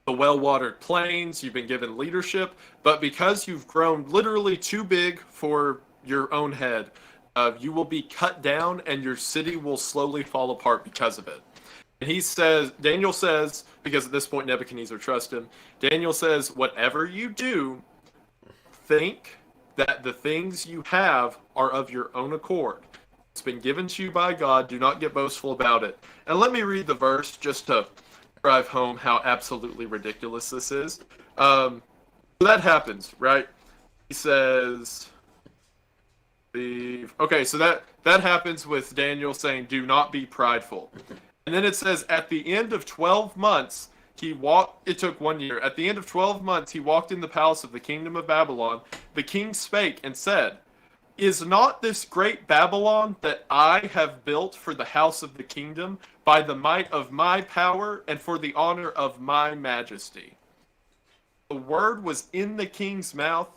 well-watered plains, you've been given leadership, but because you've grown literally too big for your own head, you will be cut down and your city will slowly fall apart because of it. And Daniel says, because at this point Nebuchadnezzar trusts him, Daniel says, whatever you do, think that the things you have are of your own accord. It's been given to you by God. Do not get boastful about it. And let me read the verse just to drive home how absolutely ridiculous this is. So that happens, right? He says... Okay, so that happens with Daniel saying, do not be prideful. And then it says, at the end of 12 months, it took 1 year. At the end of 12 months, he walked in the palace of the kingdom of Babylon. The king spake and said, is not this great Babylon that I have built for the house of the kingdom by the might of my power and for the honor of my majesty? The word was in the king's mouth.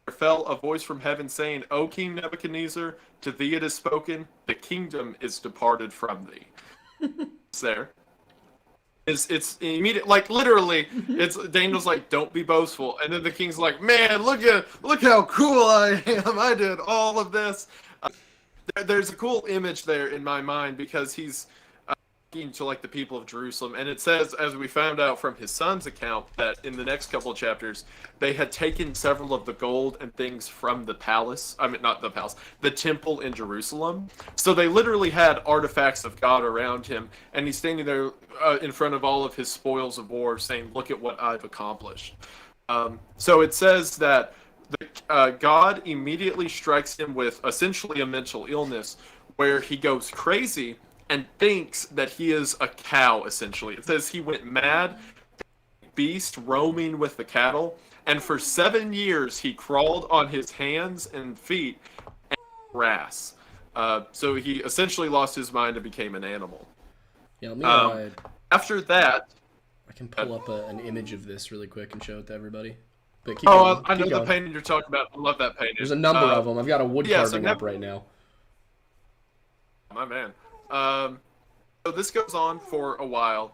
There fell a voice from heaven saying, O King Nebuchadnezzar, to thee it is spoken, the kingdom is departed from thee. It's there. It's immediate, like literally, it's Daniel's like, don't be boastful. And then the king's like, man, look how cool I am. I did all of this. There's a cool image there in my mind because to like the people of Jerusalem, and it says, as we found out from his son's account, that in the next couple of chapters they had taken several of the gold and things from the palace. I mean, not the palace, the temple in Jerusalem. So they literally had artifacts of God around him, and he's standing there in front of all of his spoils of war, saying, "Look at what I've accomplished." So it says that God immediately strikes him with essentially a mental illness, where he goes crazy and thinks that he is a cow, essentially. It says he went mad, beast roaming with the cattle, and for 7 years he crawled on his hands and feet and grass. So he essentially lost his mind and became an animal. Yeah, let me, after that... I can pull up an image of this really quick and show it to everybody. But keep going, I know keep the going. painting you're talking about. I love that painting. There's a number of them. I've got a wood carving up right now. My man. So this goes on for a while,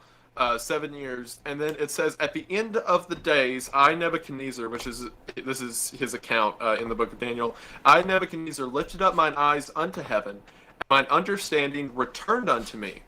7 years, and then it says, at the end of the days, I, Nebuchadnezzar, this is his account in the book of Daniel, I, Nebuchadnezzar, lifted up mine eyes unto heaven, and mine understanding returned unto me.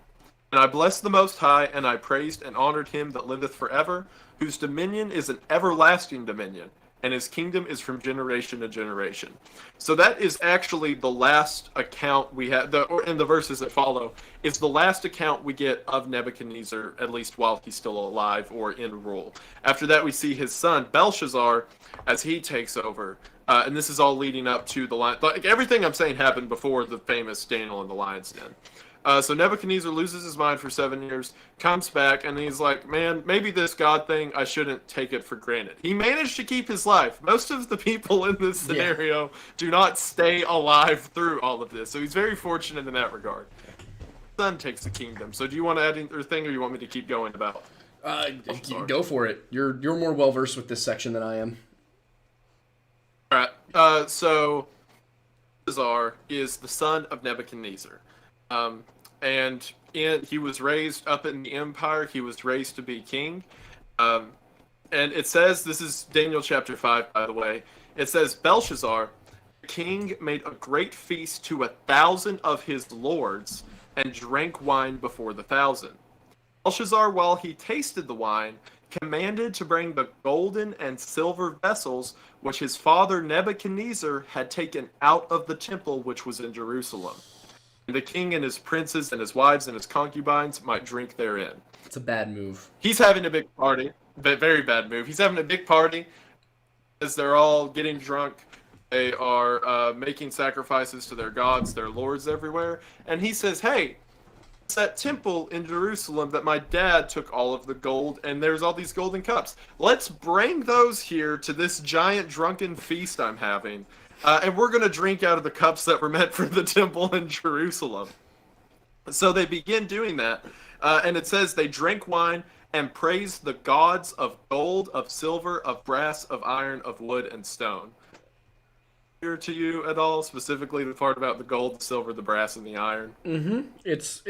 And I blessed the Most High, and I praised and honored him that liveth forever, whose dominion is an everlasting dominion, and his kingdom is from generation to generation. So that is actually the last account we have, in the verses that follow, is the last account we get of Nebuchadnezzar, at least while he's still alive or in rule. After that, we see his son, Belshazzar, as he takes over. And this is all leading up to the lion. Like, everything I'm saying happened before the famous Daniel and the lion's den. So Nebuchadnezzar loses his mind for 7 years, comes back, and he's like, man, maybe this God thing, I shouldn't take it for granted. He managed to keep his life. Most of the people in this scenario do not stay alive through all of this. So he's very fortunate in that regard. His son takes the kingdom. So do you want to add anything, or you want me to keep going about? Go for it. You're more well-versed with this section than I am. All right. So Belshazzar is the son of Nebuchadnezzar. And he was raised up in the empire. He was raised to be king. And it says, this is Daniel chapter 5, by the way. It says, Belshazzar, the king, made a great feast to 1,000 of his lords and drank wine before the 1,000. Belshazzar, while he tasted the wine, commanded to bring the golden and silver vessels which his father Nebuchadnezzar had taken out of the temple which was in Jerusalem. The king and his princes and his wives and his concubines might drink therein. It's a bad move. He's having a big party. Very bad move. He's having a big party as they're all getting drunk. They are making sacrifices to their gods, their lords everywhere. And he says, hey, it's that temple in Jerusalem that my dad took all of the gold, and there's all these golden cups. Let's bring those here to this giant drunken feast I'm having. And we're going to drink out of the cups that were meant for the temple in Jerusalem. So they begin doing that. And it says they drank wine and praised the gods of gold, of silver, of brass, of iron, of wood, and stone. Clear to you at all, specifically the part about the gold, the silver, the brass, and the iron? Mm-hmm. It's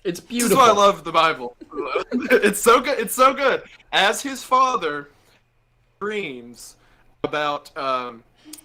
It's beautiful. This is why I love the Bible. It's so good. It's so good. As his father dreams about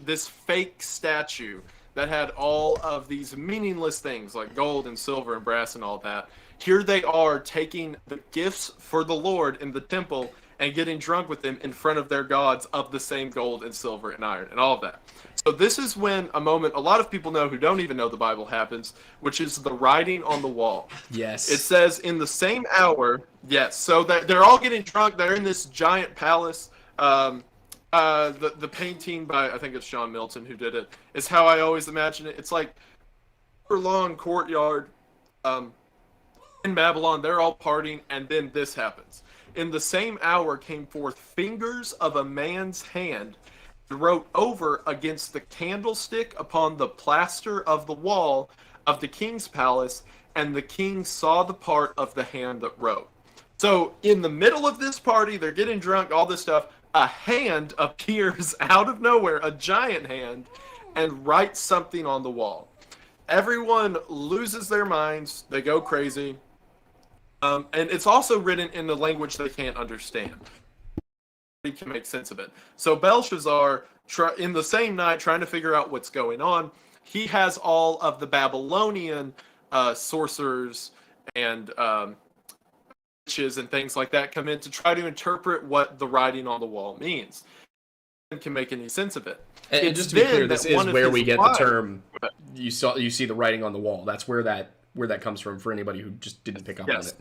this fake statue that had all of these meaningless things like gold and silver and brass and all that. Here they are taking the gifts for the Lord in the temple and getting drunk with them in front of their gods of the same gold and silver and iron and all of that. So this is when a moment a lot of people know who don't even know the Bible happens, which is the writing on the wall. Yes. It says in the same hour, yes, so that they're all getting drunk. They're in this giant palace. The painting by, I think it's John Milton who did it, is how I always imagine it. It's like a long courtyard in Babylon. They're all partying, and then this happens. In the same hour came forth fingers of a man's hand, and wrote over against the candlestick upon the plaster of the wall of the king's palace, and the king saw the part of the hand that wrote. So in the middle of this party, they're getting drunk, all this stuff, a hand appears out of nowhere, a giant hand, and writes something on the wall. Everyone loses their minds. They go crazy. And it's also written in the language they can't understand. Nobody can make sense of it. So Belshazzar, in the same night, trying to figure out what's going on, he has all of the Babylonian sorcerers and witches and things like that come in to try to interpret what the writing on the wall means. And can make any sense of it. And just to be clear, this is where we get the term. You see the writing on the wall. That's where that comes from. For anybody who just didn't pick up on it.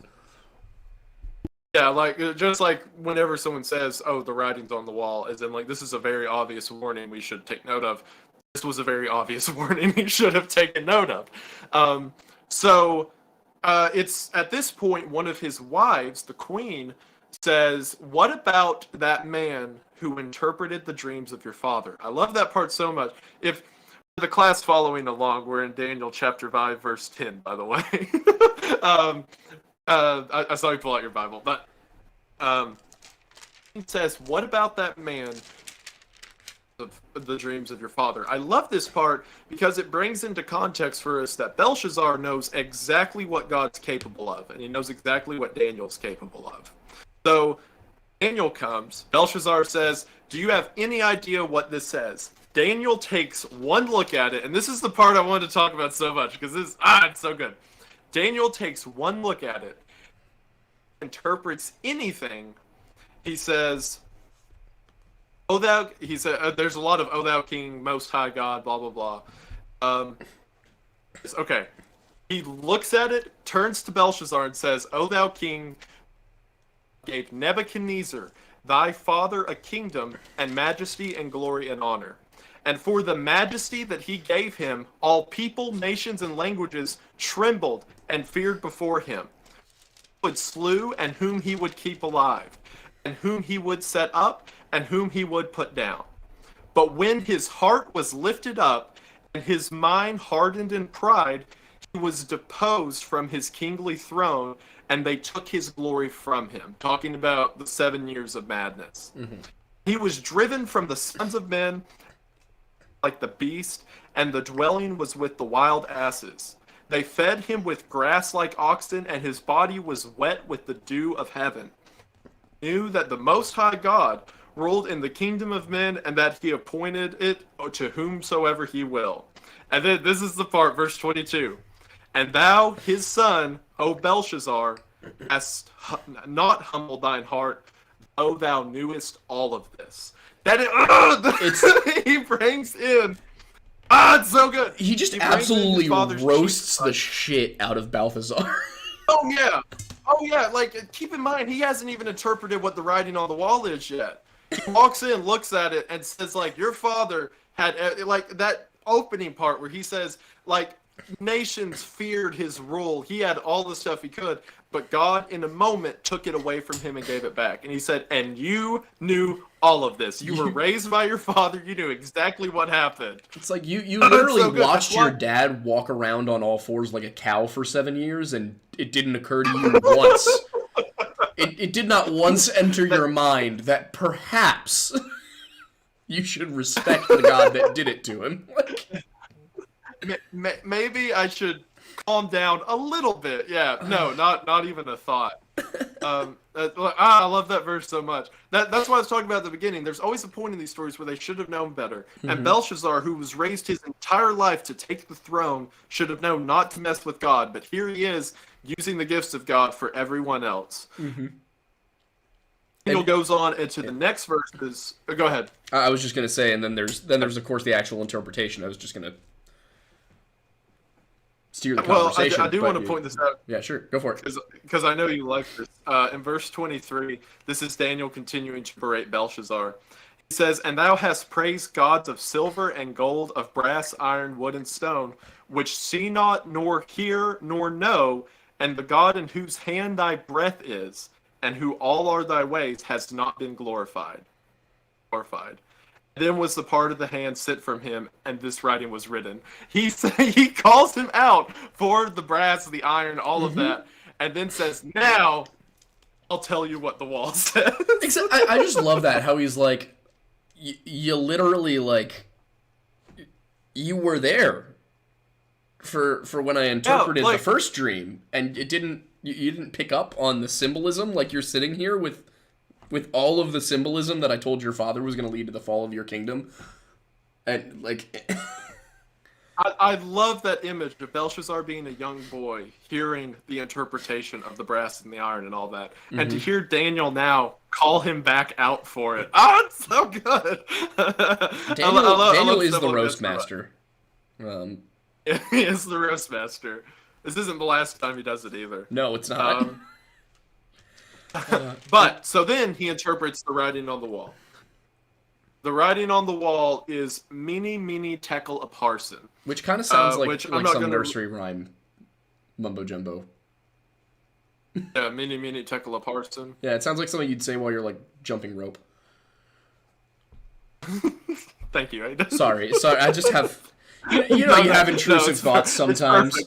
Yeah, like just like whenever someone says, "Oh, the writing's on the wall," as in like this is a very obvious warning we should take note of. This was a very obvious warning we should have taken note of. It's at this point one of his wives, the queen, says, "What about that man who interpreted the dreams of your father?" I love that part so much. If the class following along, we're in Daniel chapter 5, verse 10, by the way. I saw you pull out your Bible, but it says, "What about that man of the dreams of your father?" I love this part because it brings into context for us that Belshazzar knows exactly what God's capable of, and he knows exactly what Daniel's capable of. So Daniel comes, Belshazzar says, "Do you have any idea what this says?" Daniel takes one look at it, and this is the part I wanted to talk about so much, because it's so good. Daniel takes one look at it, interprets anything. He says, "Oh thou," he said, there's a lot of "Oh thou King, Most High God," blah, blah, blah. Okay. He looks at it, turns to Belshazzar and says, "O thou King, gave Nebuchadnezzar, thy father, a kingdom, and majesty, and glory, and honor. And for the majesty that he gave him, all people, nations, and languages trembled and feared before him. Would slew, and whom he would keep alive, and whom he would set up, and whom he would put down. But when his heart was lifted up, and his mind hardened in pride, he was deposed from his kingly throne, and they took his glory from him." Talking about the 7 years of madness. Mm-hmm. "He was driven from the sons of men like the beast, and the dwelling was with the wild asses. They fed him with grass like oxen, and his body was wet with the dew of heaven. He knew that the Most High God ruled in the kingdom of men, and that he appointed it to whomsoever he will." And then this is the part, verse 22. "And thou, his son, O Belshazzar, hast not humbled thine heart, though thou knewest all of this." He brings in. It's so good. He just absolutely roasts the shit out of Balthazar. Oh yeah. Like, keep in mind, he hasn't even interpreted what the writing on the wall is yet. He walks in, looks at it, and says, like, your father had, like, that opening part where he says, like, nations feared his rule. He had all the stuff he could, but God, in a moment, took it away from him and gave it back. And he said, "And you knew all of this. You were raised by your father. You knew exactly what happened." It's like you literally watched your dad walk around on all fours like a cow for 7 years, and it didn't occur to you once. It did not once enter your mind that perhaps you should respect the God that did it to him. Maybe I should calm down a little bit. Yeah, no, not even a thought. I love that verse so much. That's what I was talking about at the beginning. There's always a point in these stories where they should have known better. Mm-hmm. And Belshazzar, who was raised his entire life to take the throne, should have known not to mess with God. But here he is, using the gifts of God for everyone else. Mm-hmm. Daniel goes on into the next verses. Go ahead. I was just going to say, and then there's of course the actual interpretation. I was just going to steer the conversation. I do want to point this out. Yeah, sure. Go for it. Because I know you like this. In verse 23, this is Daniel continuing to berate Belshazzar. He says, "And thou hast praised gods of silver and gold, of brass, iron, wood, and stone, which see not, nor hear, nor know, and the God in whose hand thy breath is, and who all are thy ways, has not been glorified. Then was the part of the hand sent from him, and this writing was written." He calls him out for the brass, the iron, all of that, and then says, "Now I'll tell you what the wall says." Except, I just love that, how he's like, you literally, like, you were there for when I interpreted the first dream, and you didn't pick up on the symbolism, like you're sitting here with all of the symbolism that I told your father was going to lead to the fall of your kingdom. And, like, I love that image of Belshazzar being a young boy, hearing the interpretation of the brass and the iron and all that, and to hear Daniel now call him back out for it. Oh, it's so good. Daniel is the roast master. He is the roast master. This isn't the last time he does it either. No, it's not. But so then he interprets the writing on the wall. The writing on the wall is "Mene, mene, tekel, upharsin," which kind of sounds like some gonna... nursery rhyme mumbo jumbo. Yeah, "Mene, mene, tekel, upharsin." Yeah, it sounds like something you'd say while you're like jumping rope. Thank you, Aidan. Sorry. I just have. You know, you have intrusive thoughts sometimes.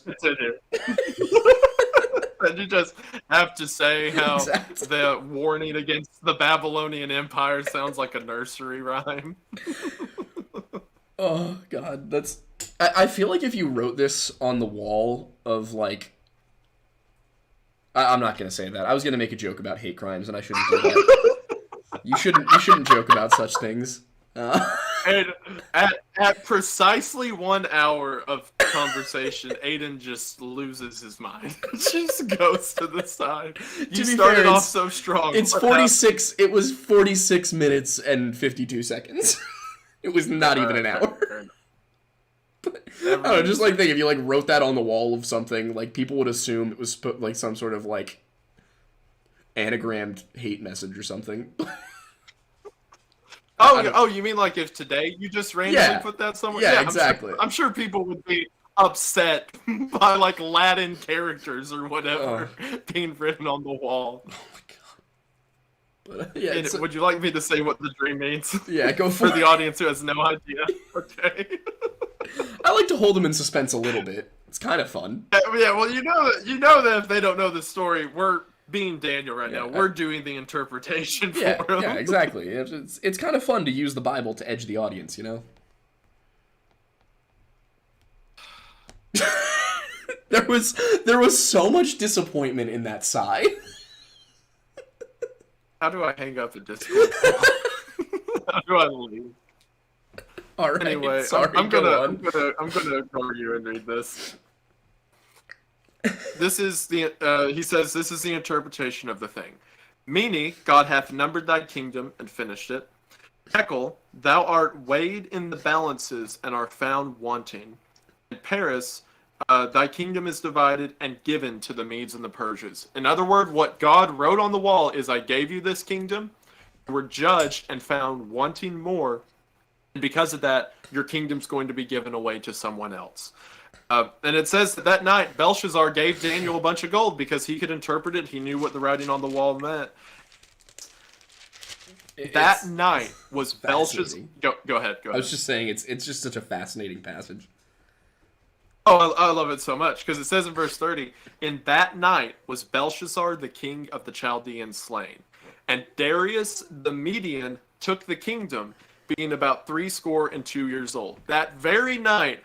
And you just have to say how Exactly. the warning against the Babylonian Empire sounds like a nursery rhyme. Oh God, that's. I feel like if you wrote this on the wall of like. I'm not gonna say that. I was gonna make a joke about hate crimes, and I shouldn't do that. You shouldn't joke about such things. And at precisely 1 hour of conversation, Aidan just loses his mind. Just goes to the side. You started off so strong. It's 46. It was 46 minutes and 52 seconds. It was not even an hour. But, I don't know, just like think if you like wrote that on the wall of something, like people would assume it was like some sort of like anagrammed hate message or something. Oh, you mean like if today you just randomly put that somewhere? Yeah, exactly. I'm sure people would be upset by like Latin characters or whatever being written on the wall. Oh my God. But, yeah, would you like me to say what the dream means? Yeah, go for the audience who has no idea. Okay. I like to hold them in suspense a little bit. It's kind of fun. Yeah, well, you know that if they don't know the story, we're being Daniel right now. We're doing the interpretation for him. Yeah, exactly. It's kind of fun to use the Bible to edge the audience, you know? There was so much disappointment in that sigh. How do I hang up the Discord? How do I leave? All right. Anyway, sorry, I'm gonna ignore you and read this. This is he says, this is the interpretation of the thing. Mene, God hath numbered thy kingdom and finished it. Tekel, thou art weighed in the balances and are found wanting. And Paris, thy kingdom is divided and given to the Medes and the Persians. In other words, what God wrote on the wall is, I gave you this kingdom, you were judged and found wanting more, and because of that, your kingdom's going to be given away to someone else. And it says that night, Belshazzar gave Daniel a bunch of gold because he could interpret it. He knew what the writing on the wall meant. That night was Belshazzar. Go ahead. I was just saying, it's just such a fascinating passage. Oh, I love it so much because it says in verse 30, in that night was Belshazzar the king of the Chaldeans slain, and Darius the Median took the kingdom, being about 62 years old. That very night,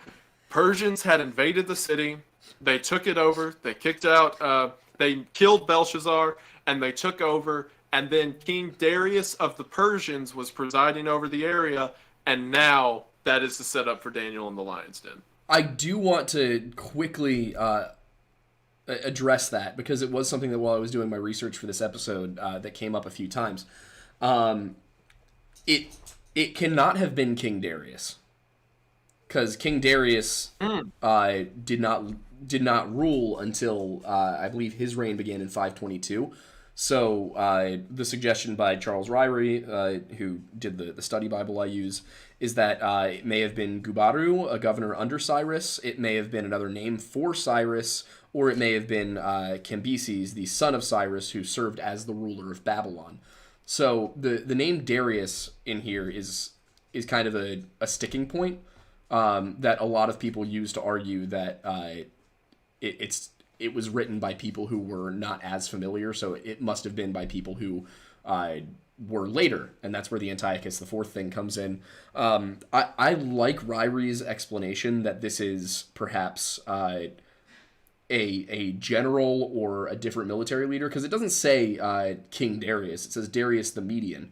Persians had invaded the city. They took it over. They kicked out. They killed Belshazzar, and they took over. And then King Darius of the Persians was presiding over the area, and now that is the setup for Daniel in the lion's den. I do want to quickly address that because it was something that while I was doing my research for this episode that came up a few times. It cannot have been King Darius. Because King Darius did not rule until I believe his reign began in 522. So the suggestion by Charles Ryrie, who did the study Bible I use, is that it may have been Gubaru, a governor under Cyrus. It may have been another name for Cyrus, or it may have been Cambyses, the son of Cyrus, who served as the ruler of Babylon. So the name Darius in here is kind of a sticking point. That a lot of people use to argue that it was written by people who were not as familiar, so it must have been by people who were later, and that's where the Antiochus IV thing comes in. I like Ryrie's explanation that this is perhaps a general or a different military leader, because it doesn't say King Darius, it says Darius the Median.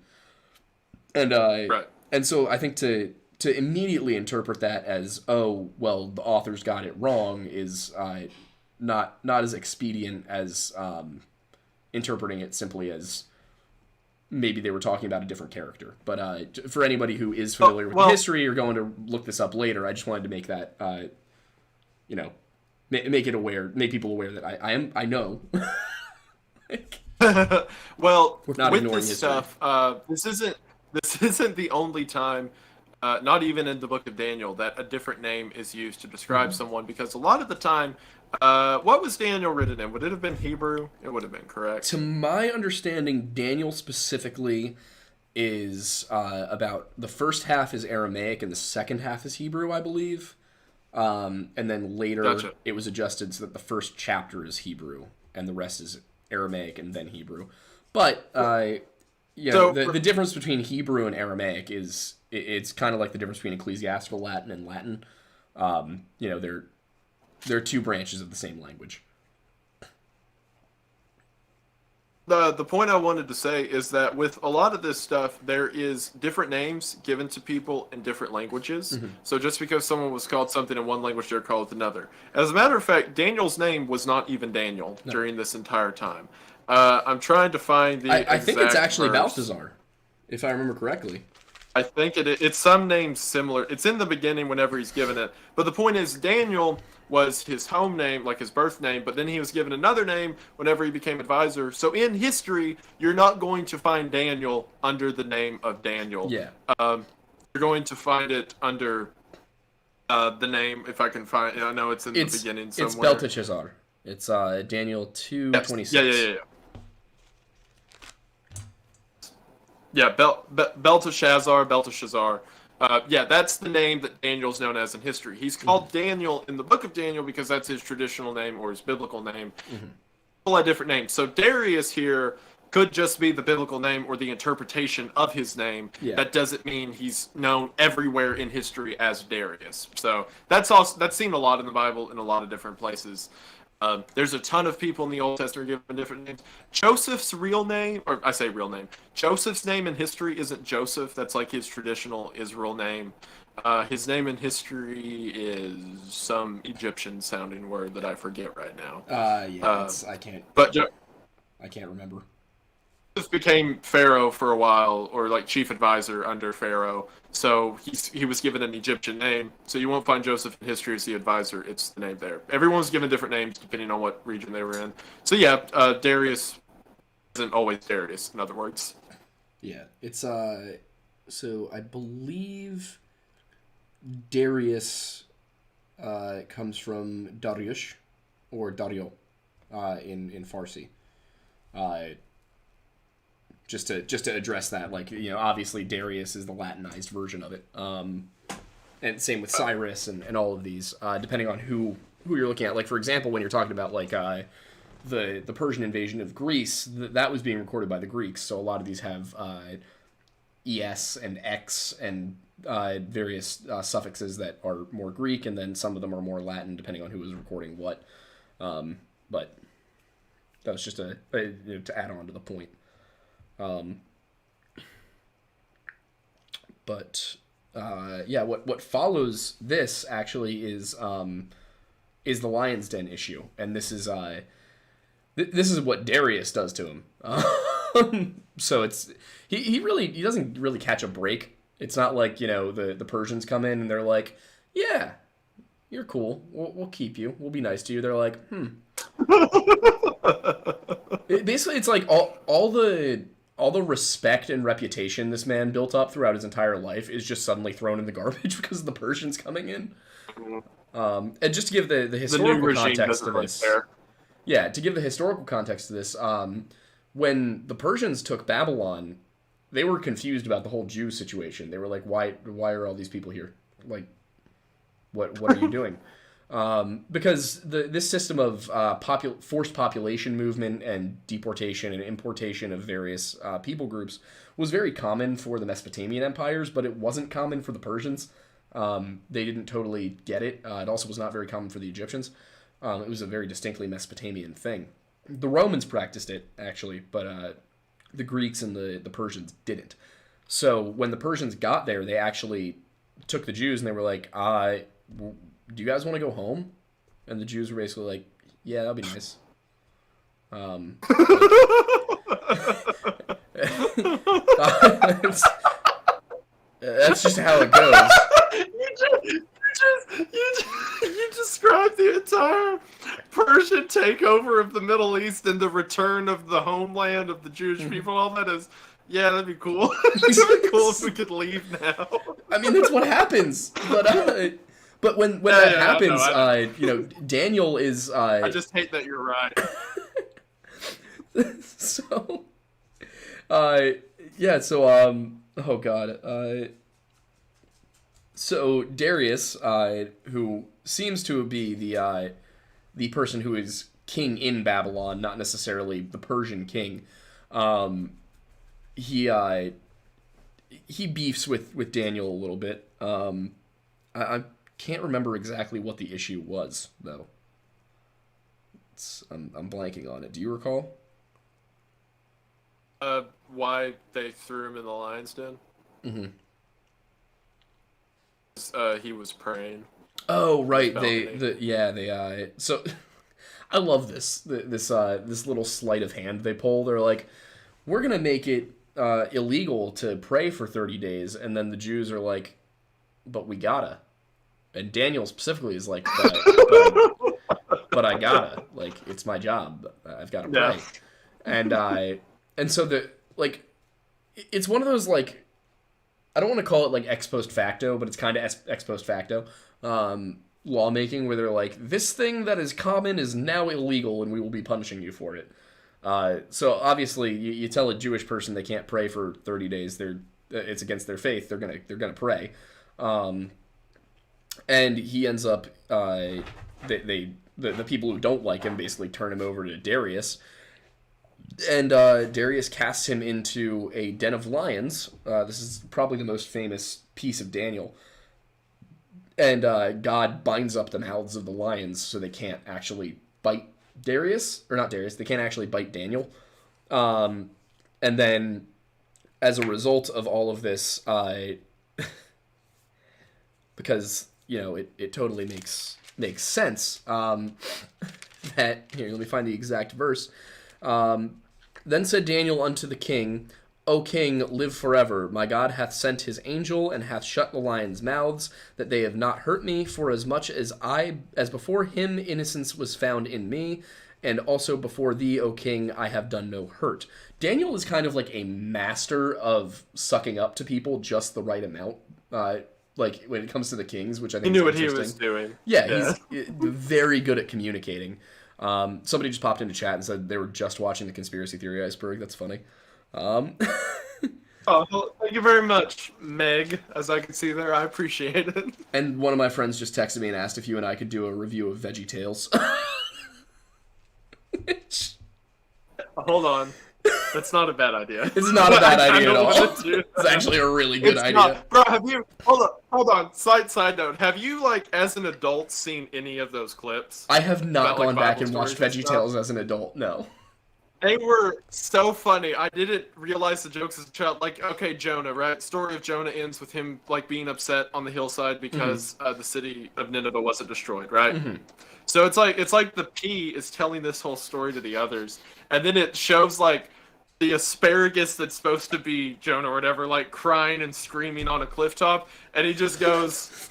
And right. And so I think to to immediately interpret that as, oh, well, the authors got it wrong is not as expedient as interpreting it simply as maybe they were talking about a different character. But for anybody who is familiar with the history or going to look this up later, I just wanted to make that, make people aware that I know. Well, with this stuff, this isn't the only time, not even in the book of Daniel, that a different name is used to describe someone, because a lot of the time, what was Daniel written in? Would it have been Hebrew? It would have been, correct? To my understanding, Daniel specifically is about the first half is Aramaic and the second half is Hebrew, I believe. And then later it was adjusted so that the first chapter is Hebrew and the rest is Aramaic and then Hebrew. But the difference between Hebrew and Aramaic is it's kind of like the difference between ecclesiastical Latin and Latin. They're two branches of the same language. The point I wanted to say is that with a lot of this stuff, there is different names given to people in different languages. Mm-hmm. So just because someone was called something in one language, they're called another. As a matter of fact, Daniel's name was not even Daniel during this entire time. I'm trying to find the I think it's actually verse. Balthazar, if I remember correctly. I think it's some name similar. It's in the beginning whenever he's given it. But the point is, Daniel was his home name, like his birth name, but then he was given another name whenever he became advisor. So in history, you're not going to find Daniel under the name of Daniel. Yeah. You're going to find it under the name, if I can find it. I know it's in the beginning somewhere. It's Belteshazzar. It's Daniel 2:26. Yeah. Yeah, Belteshazzar. That's the name that Daniel's known as in history. He's called Daniel in the book of Daniel because that's his traditional name or his biblical name. Mm-hmm. A lot of different names. So Darius here could just be the biblical name or the interpretation of his name. Yeah. That doesn't mean he's known everywhere in history as Darius. So that's seen a lot in the Bible in a lot of different places. There's a ton of people in the Old Testament given different names. Joseph's real name, or I say real name, Joseph's name in history isn't Joseph. That's like his traditional Israel name. His name in history is some Egyptian-sounding word that I forget right now. I can't. I can't remember. Joseph became Pharaoh for a while, or like chief advisor under Pharaoh. So he was given an Egyptian name. So you won't find Joseph in history as the advisor. It's the name there. Everyone was given different names depending on what region they were in. So Darius isn't always Darius, in other words. Yeah, it's so I believe Darius comes from Dariush or Dario in Farsi. Just to address that, obviously Darius is the Latinized version of it, and same with Cyrus and all of these, depending on who you're looking at. Like, for example, when you're talking about the Persian invasion of Greece, that was being recorded by the Greeks, so a lot of these have es and x and various suffixes that are more Greek, and then some of them are more Latin, depending on who was recording what. But that was just to add on to the point. What follows this actually is the Lion's Den issue, and this is this is what Darius does to him. So it's he doesn't really catch a break. It's not like the Persians come in and they're like, yeah, you're cool, we'll keep you, we'll be nice to you. They're like, Basically, it's like all the respect and reputation this man built up throughout his entire life is just suddenly thrown in the garbage because of the Persians coming in. And just to give the historical context to this, to give the historical context to this, when the Persians took Babylon, they were confused about the whole Jew situation. They were like, why are all these people here? Like, what are you doing? Because this system of forced population movement and deportation and importation of various people groups was very common for the Mesopotamian empires, but it wasn't common for the Persians. They didn't totally get it. It also was not very common for the Egyptians. It was a very distinctly Mesopotamian thing. The Romans practiced it, actually, but the Greeks and the Persians didn't. So when the Persians got there, they actually took the Jews and they were like, do you guys want to go home? And the Jews were basically like, yeah, that'd be nice. That's just how it goes. You described the entire Persian takeover of the Middle East and the return of the homeland of the Jewish people. All that is, yeah, that'd be cool. It'd be cool if we could leave now. I mean, that's what happens. But when that happens, Daniel is. I just hate that you're right. So, oh god. So Darius, who seems to be the person who is king in Babylon, not necessarily the Persian king, he beefs with Daniel a little bit. I can't remember exactly what the issue was though. I'm blanking on it. Do you recall? Why they threw him in the lion's den? Mm-hmm. He was praying. Oh right, so I love this little sleight of hand they pull. They're like, we're gonna make it illegal to pray for 30 days, and then the Jews are like, but we gotta. And Daniel specifically is like, but I gotta, like, it's my job. I've got to pray. Yeah. And so it's one of those, like, I don't want to call it like ex post facto, but it's kind of ex post facto lawmaking where they're like, this thing that is common is now illegal and we will be punishing you for it. So obviously you tell a Jewish person they can't pray for 30 days, it's against their faith. They're gonna pray. And he ends up, the people who don't like him basically turn him over to Darius. And Darius casts him into a den of lions. This is probably the most famous piece of Daniel. And God binds up the mouths of the lions so they can't actually bite Darius. Or not Darius, they can't actually bite Daniel. And then, as a result of all of this, because, it totally makes sense, that, here, let me find the exact verse. Then said Daniel unto the king, O king, live forever. My God hath sent his angel, and hath shut the lions' mouths, that they have not hurt me, for as much as before him innocence was found in me, and also before thee, O king, I have done no hurt. Daniel is kind of like a master of sucking up to people just the right amount, like when it comes to the kings, which I think he knew what he was doing. Yeah, he's very good at communicating. Somebody just popped into chat and said they were just watching the conspiracy theory iceberg. That's funny. Oh, well, thank you very much, Meg. As I can see there, I appreciate it. And one of my friends just texted me and asked if you and I could do a review of VeggieTales. Hold on. That's not a bad idea. It's not a bad idea at all. It's actually a really good idea. Not. Bro, have you... Hold on. Side note. Have you, as an adult, seen any of those clips? I have not gone back and watched VeggieTales as an adult, no. They were so funny. I didn't realize the jokes as a child. Okay, Jonah, right? Story of Jonah ends with him, being upset on the hillside because the city of Nineveh wasn't destroyed, right? Mm-hmm. So it's like the P is telling this whole story to the others, and then it shows, the asparagus that's supposed to be Jonah or whatever, crying and screaming on a cliff top, and he just goes,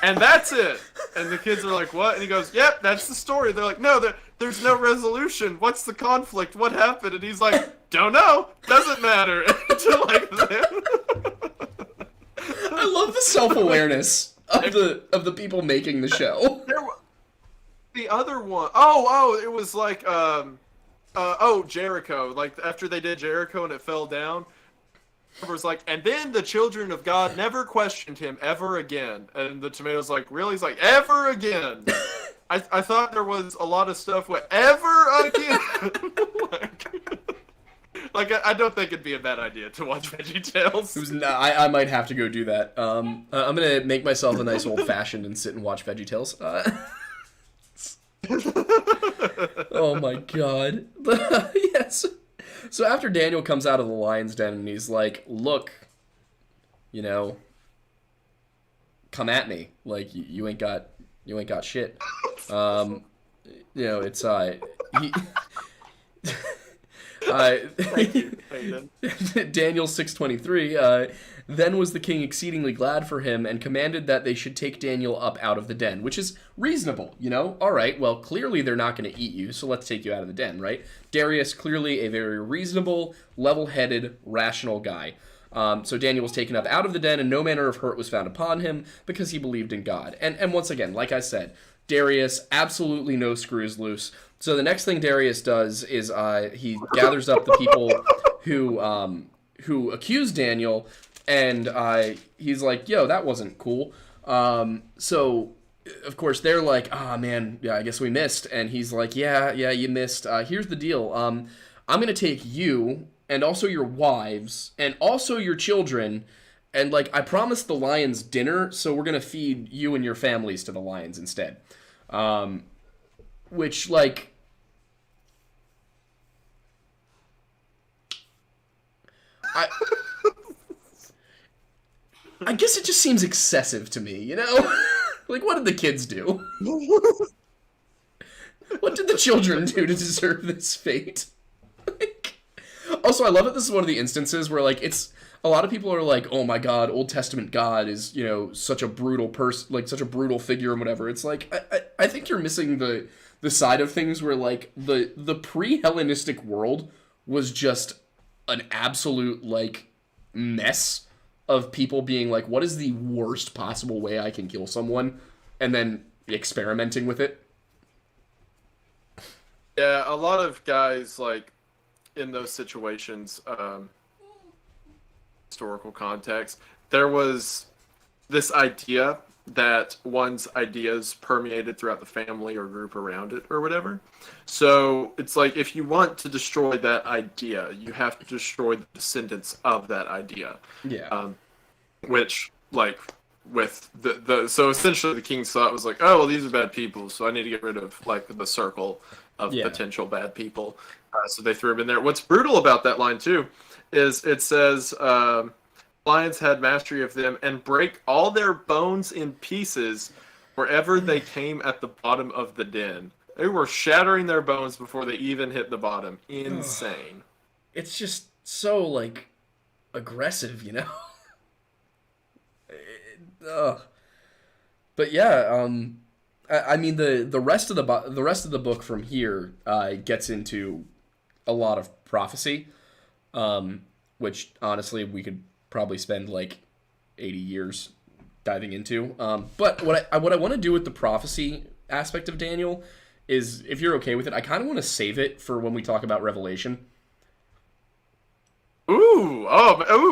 and that's it. And the kids are like, what? And he goes, yep, that's the story. They're like, no, there's no resolution. What's the conflict? What happened? And he's like, don't know. Doesn't matter. I love the self-awareness of the people making the show. The other one, it was Jericho. After they did Jericho and it fell down, it was and then the children of God never questioned him ever again. And the tomato's really? He's ever again. I thought there was a lot of stuff with ever again. I don't think it'd be a bad idea to watch VeggieTales. I might have to go do that. I'm gonna make myself a nice old fashioned and sit and watch VeggieTales. Oh my god. Yes. So after Daniel comes out of the lion's den and he's like, look, come at me. Like you ain't got shit. It's he. Thank you, Aidan. Daniel 6:23. Then was the king exceedingly glad for him and commanded that they should take Daniel up out of the den, which is reasonable, All right, well, clearly they're not going to eat you, so let's take you out of the den, right? Darius, clearly a very reasonable, level-headed, rational guy. So Daniel was taken up out of the den, and no manner of hurt was found upon him because he believed in God. And once again, like I said, Darius, absolutely no screws loose. So the next thing Darius does is he gathers up the people who accused Daniel, and he's like, yo, that wasn't cool. So, of course, they're like, ah, man, yeah, I guess we missed. And he's like, yeah, you missed. Here's the deal. I'm going to take you and also your wives and also your children, and, like, I promised the lions dinner, so we're going to feed you and your families to the lions instead. Which, like... I guess it just seems excessive to me, Like, what did the kids do? What did the children do to deserve this fate? Also, I love that this is one of the instances where, like, it's... A lot of people are like, oh my god, Old Testament God is, such a brutal person, like, such a brutal figure and whatever. It's like, I think you're missing the side of things where, like, the pre-Hellenistic world was just an absolute, like, mess of people being like, what is the worst possible way I can kill someone? And then experimenting with it. Yeah, a lot of guys, like, in those situations, historical context, there was this idea that one's ideas permeated throughout the family or group around it or whatever. So it's like, if you want to destroy that idea, you have to destroy the descendants of that idea. Yeah. Which, like, with so essentially the king's thought was like, oh, well, these are bad people, so I need to get rid of, like, the circle of potential bad people. So they threw him in there. What's brutal about that line, too, is it says, lions had mastery of them and break all their bones in pieces wherever they came at the bottom of the den. They were shattering their bones before they even hit the bottom. Insane. It's just so, like, aggressive, But yeah, I mean the rest of the book from here gets into a lot of prophecy, which honestly we could probably spend like 80 years diving into. But what I want to do with the prophecy aspect of Daniel is, if you're okay with it, I kind of want to save it for when we talk about Revelation. Ooh,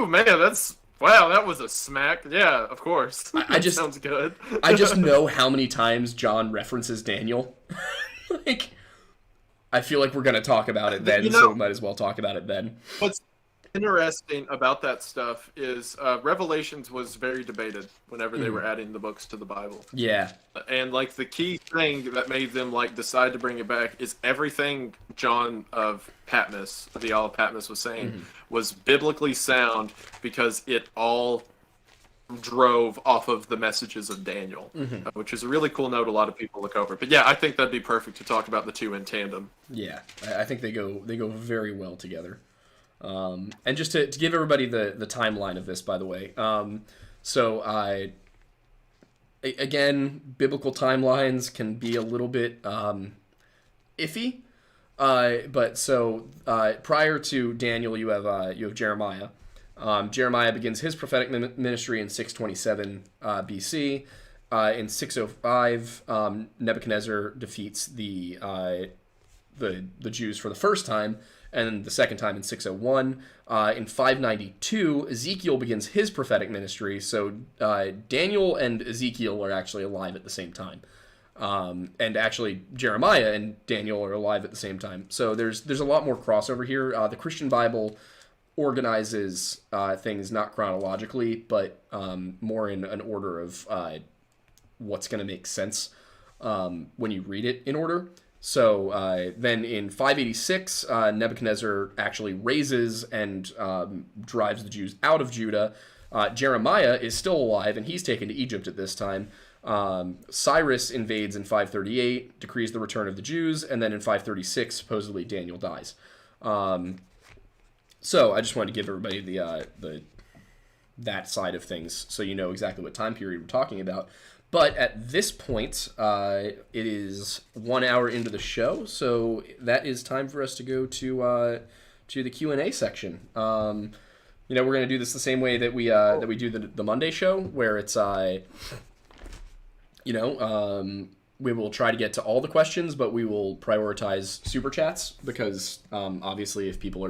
man, wow, that was a smack. Yeah, of course. I just sounds good. I just know how many times John references Daniel. Like, I feel like we're gonna talk about it then, so we might as well talk about it then. What's interesting about that stuff is Revelations was very debated whenever they were adding the books to the Bible. Yeah. And, like, the key thing that made them, like, decide to bring it back is everything John of Patmos, the Isle of Patmos, was saying was biblically sound because it all drove off of the messages of Daniel, which is a really cool note a lot of people look over. But yeah, I think that'd be perfect to talk about the two in tandem. Yeah, I think they go very well together. And just to give everybody the timeline of this, by the way, again, biblical timelines can be a little bit iffy. But prior to Daniel, you have Jeremiah. Jeremiah begins his prophetic ministry in 627 BC. In 605, Nebuchadnezzar defeats the Jews for the first time, and the second time in 601. In 592, Ezekiel begins his prophetic ministry. So Daniel and Ezekiel are actually alive at the same time. And actually, Jeremiah and Daniel are alive at the same time. So there's a lot more crossover here. The Christian Bible organizes things not chronologically, but more in an order of what's going to make sense when you read it in order. So then in 586, Nebuchadnezzar actually raises and drives the Jews out of Judah. Jeremiah is still alive, and he's taken to Egypt at this time. Cyrus invades in 538, decrees the return of the Jews, and then in 536, supposedly Daniel dies. So I just wanted to give everybody the that side of things, so you know exactly what time period we're talking about. But at this point, it is 1 hour into the show, so that is time for us to go to the Q&A section. We're going to do this the same way that we do the Monday show, where it's we will try to get to all the questions, but we will prioritize super chats because obviously if people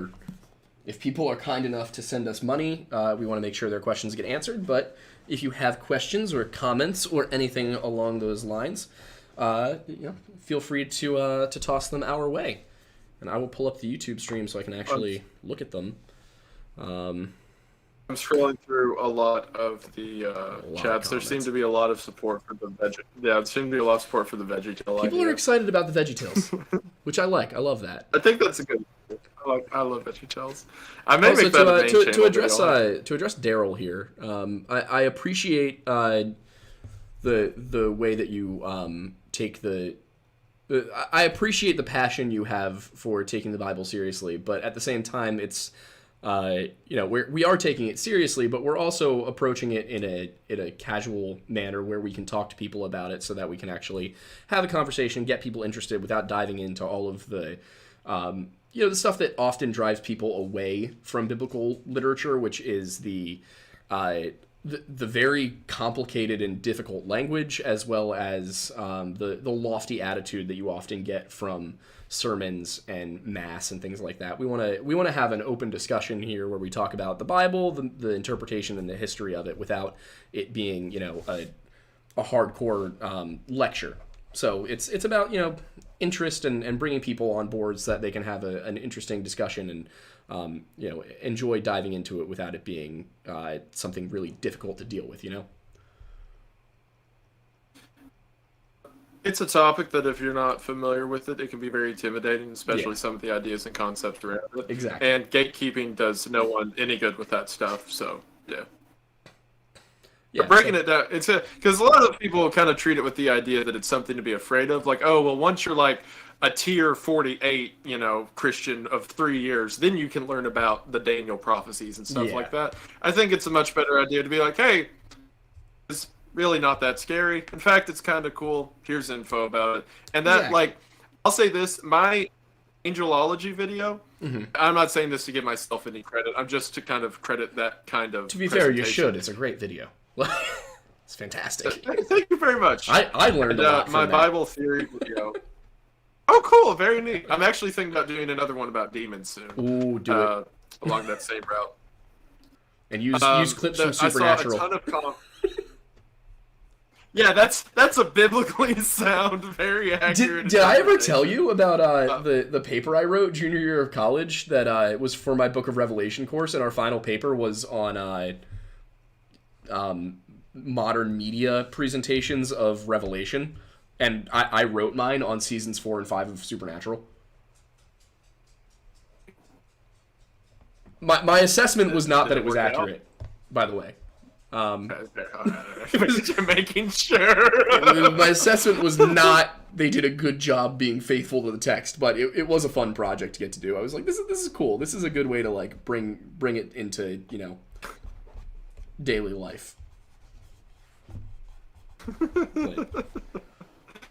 are kind enough to send us money, we want to make sure their questions get answered. But if you have questions or comments or anything along those lines, feel free to toss them our way, and I will pull up the YouTube stream so I can actually look at them. I'm scrolling through a lot of the chats. There seemed to be a lot of support for the veggie. Yeah, there seemed to be a lot of support for the VeggieTale idea. People are excited about the VeggieTales, which I like. I love that. I think that's a good. I love VeggieTales. I may make that a main channel to address Daryl here. I appreciate the way that you take the. I appreciate the passion you have for taking the Bible seriously, but at the same time, it's we are taking it seriously, but we're also approaching it in a casual manner where we can talk to people about it, so that we can actually have a conversation, get people interested without diving into all of the the stuff that often drives people away from biblical literature, which is the very complicated and difficult language, as well as the lofty attitude that you often get from sermons and mass and things like that. We want to have an open discussion here where we talk about the Bible, the interpretation and the history of it, without it being a hardcore lecture. So it's about interest and bringing people on board so that they can have an interesting discussion and enjoy diving into it without it being something really difficult to deal with. It's a topic that if you're not familiar with it, it can be very intimidating, especially some of the ideas and concepts around it. Exactly. And gatekeeping does no one any good with that stuff. So yeah. Breaking it down, because a lot of people kind of treat it with the idea that it's something to be afraid of. Like, oh, well, once you're like a tier 48, Christian of 3 years, then you can learn about the Daniel prophecies and stuff like that. I think it's a much better idea to be like, hey, it's really not that scary. In fact, it's kind of cool. Here's info about it. And that, I'll say this, my angelology video, I'm not saying this to give myself any credit. I'm just to kind of credit that kind of. To be fair, you should. It's a great video. It's fantastic. Thank you very much. I learned a lot from my that. Bible theory video. Oh, cool! Very neat. I'm actually thinking about doing another one about demons soon. Ooh, do it along that same route. And use clips from Supernatural. I saw a ton of Yeah, that's a biblically sound, very accurate. Did I ever tell you about the paper I wrote junior year of college that was for my Book of Revelation course, and our final paper was on modern media presentations of Revelation, and I wrote mine on seasons 4 and 5 of Supernatural. My assessment was not that it was accurate, by the way. You're making sure. My assessment was not they did a good job being faithful to the text, but it was a fun project to get to do. I was like, this is cool. This is a good way to like bring it into daily life.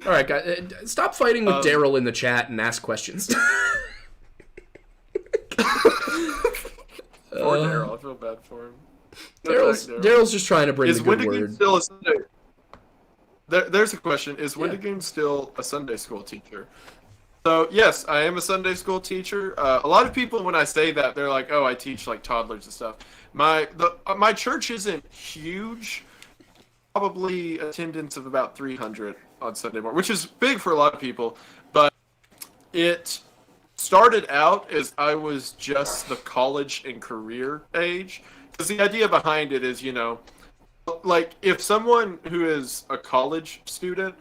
All right, guys, stop fighting with Daryl in the chat and ask questions. Poor Daryl, I feel bad for him. Daryl's just trying to bring the good word. Still a Sunday... There's a question. Is Windigoon still a Sunday school teacher? So, yes, I am a Sunday school teacher. A lot of people, when I say that, they're like, oh, I teach like toddlers and stuff. My church isn't huge. Probably attendance of about 300 on Sunday morning, which is big for a lot of people. But it started out as I was just the college and career age. Because the idea behind it is, like if someone who is a college student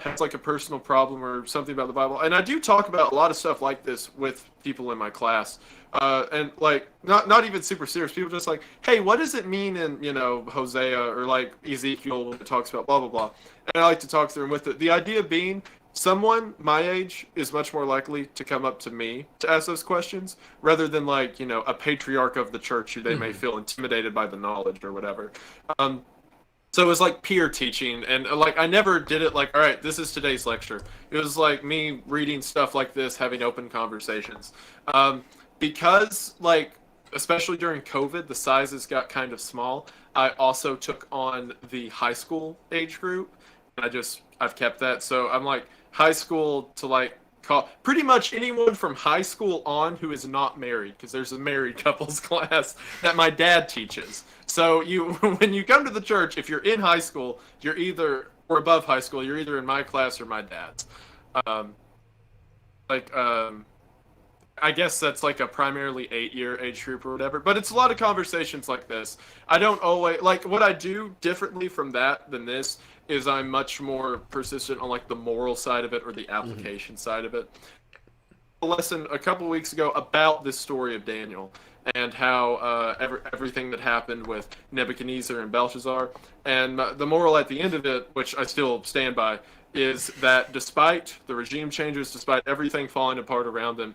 has like a personal problem or something about the Bible, and I do talk about a lot of stuff like this with people in my class, and like not even super serious. People just like, hey, what does it mean in Hosea or like Ezekiel when it talks about blah blah blah, and I like to talk through them with it. The idea being, someone my age is much more likely to come up to me to ask those questions rather than like a patriarch of the church who they may feel intimidated by the knowledge or whatever. So it was like peer teaching, and like I never did it like, all right, this is today's lecture. It was like me reading stuff like this, having open conversations. Because like, especially during COVID, the sizes got kind of small. I also took on the high school age group. I've kept that. So I'm like high school to like pretty much anyone from high school on who is not married, because there's a married couples class that my dad teaches. So when you come to the church, if you're in high school, or above high school, you're either in my class or my dad's. I guess that's like a primarily 8-year age group or whatever, but it's a lot of conversations like this. I don't always like what I do differently from that than this is I'm much more persistent on like the moral side of it or the application side of it. A lesson a couple weeks ago about this story of Daniel and how everything that happened with Nebuchadnezzar and Belshazzar, and the moral at the end of it, which I still stand by, is that despite the regime changes, despite everything falling apart around them,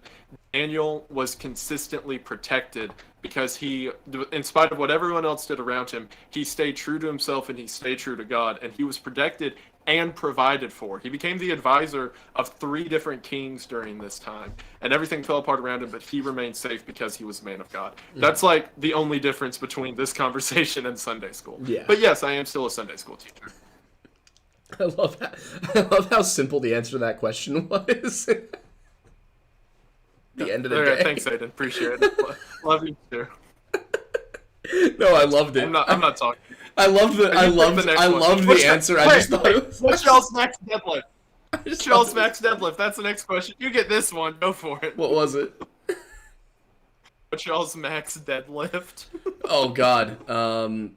Daniel was consistently protected because he, in spite of what everyone else did around him, he stayed true to himself and he stayed true to God, and he was protected and provided for. He became the advisor of 3 different kings during this time, and everything fell apart around him, but he remained safe because he was a man of God. That's like the only difference between this conversation and Sunday school. Yeah. But yes, I am still a Sunday school teacher. I love that. I love how simple the answer to that question was. The end of the day. Thanks, Aidan. Appreciate it. Love you too. No, I loved it. I'm not talking. I loved the answer. I just thought it was. What's y'all's max deadlift? What's y'all's max deadlift? That's the next question. You get this one. Go for it. What was it? What's y'all's max deadlift? Oh God. I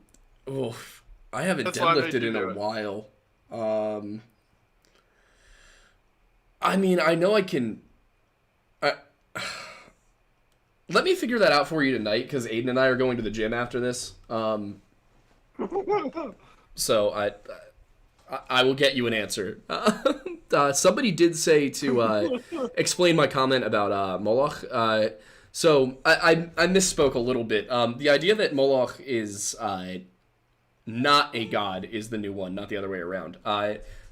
haven't deadlifted in a while. I mean, I know I can. Let me figure that out for you tonight, because Aidan and I are going to the gym after this. So I will get you an answer. Somebody did say to explain my comment about Moloch. So I misspoke a little bit. The idea that Moloch is not a god is the new one, not the other way around.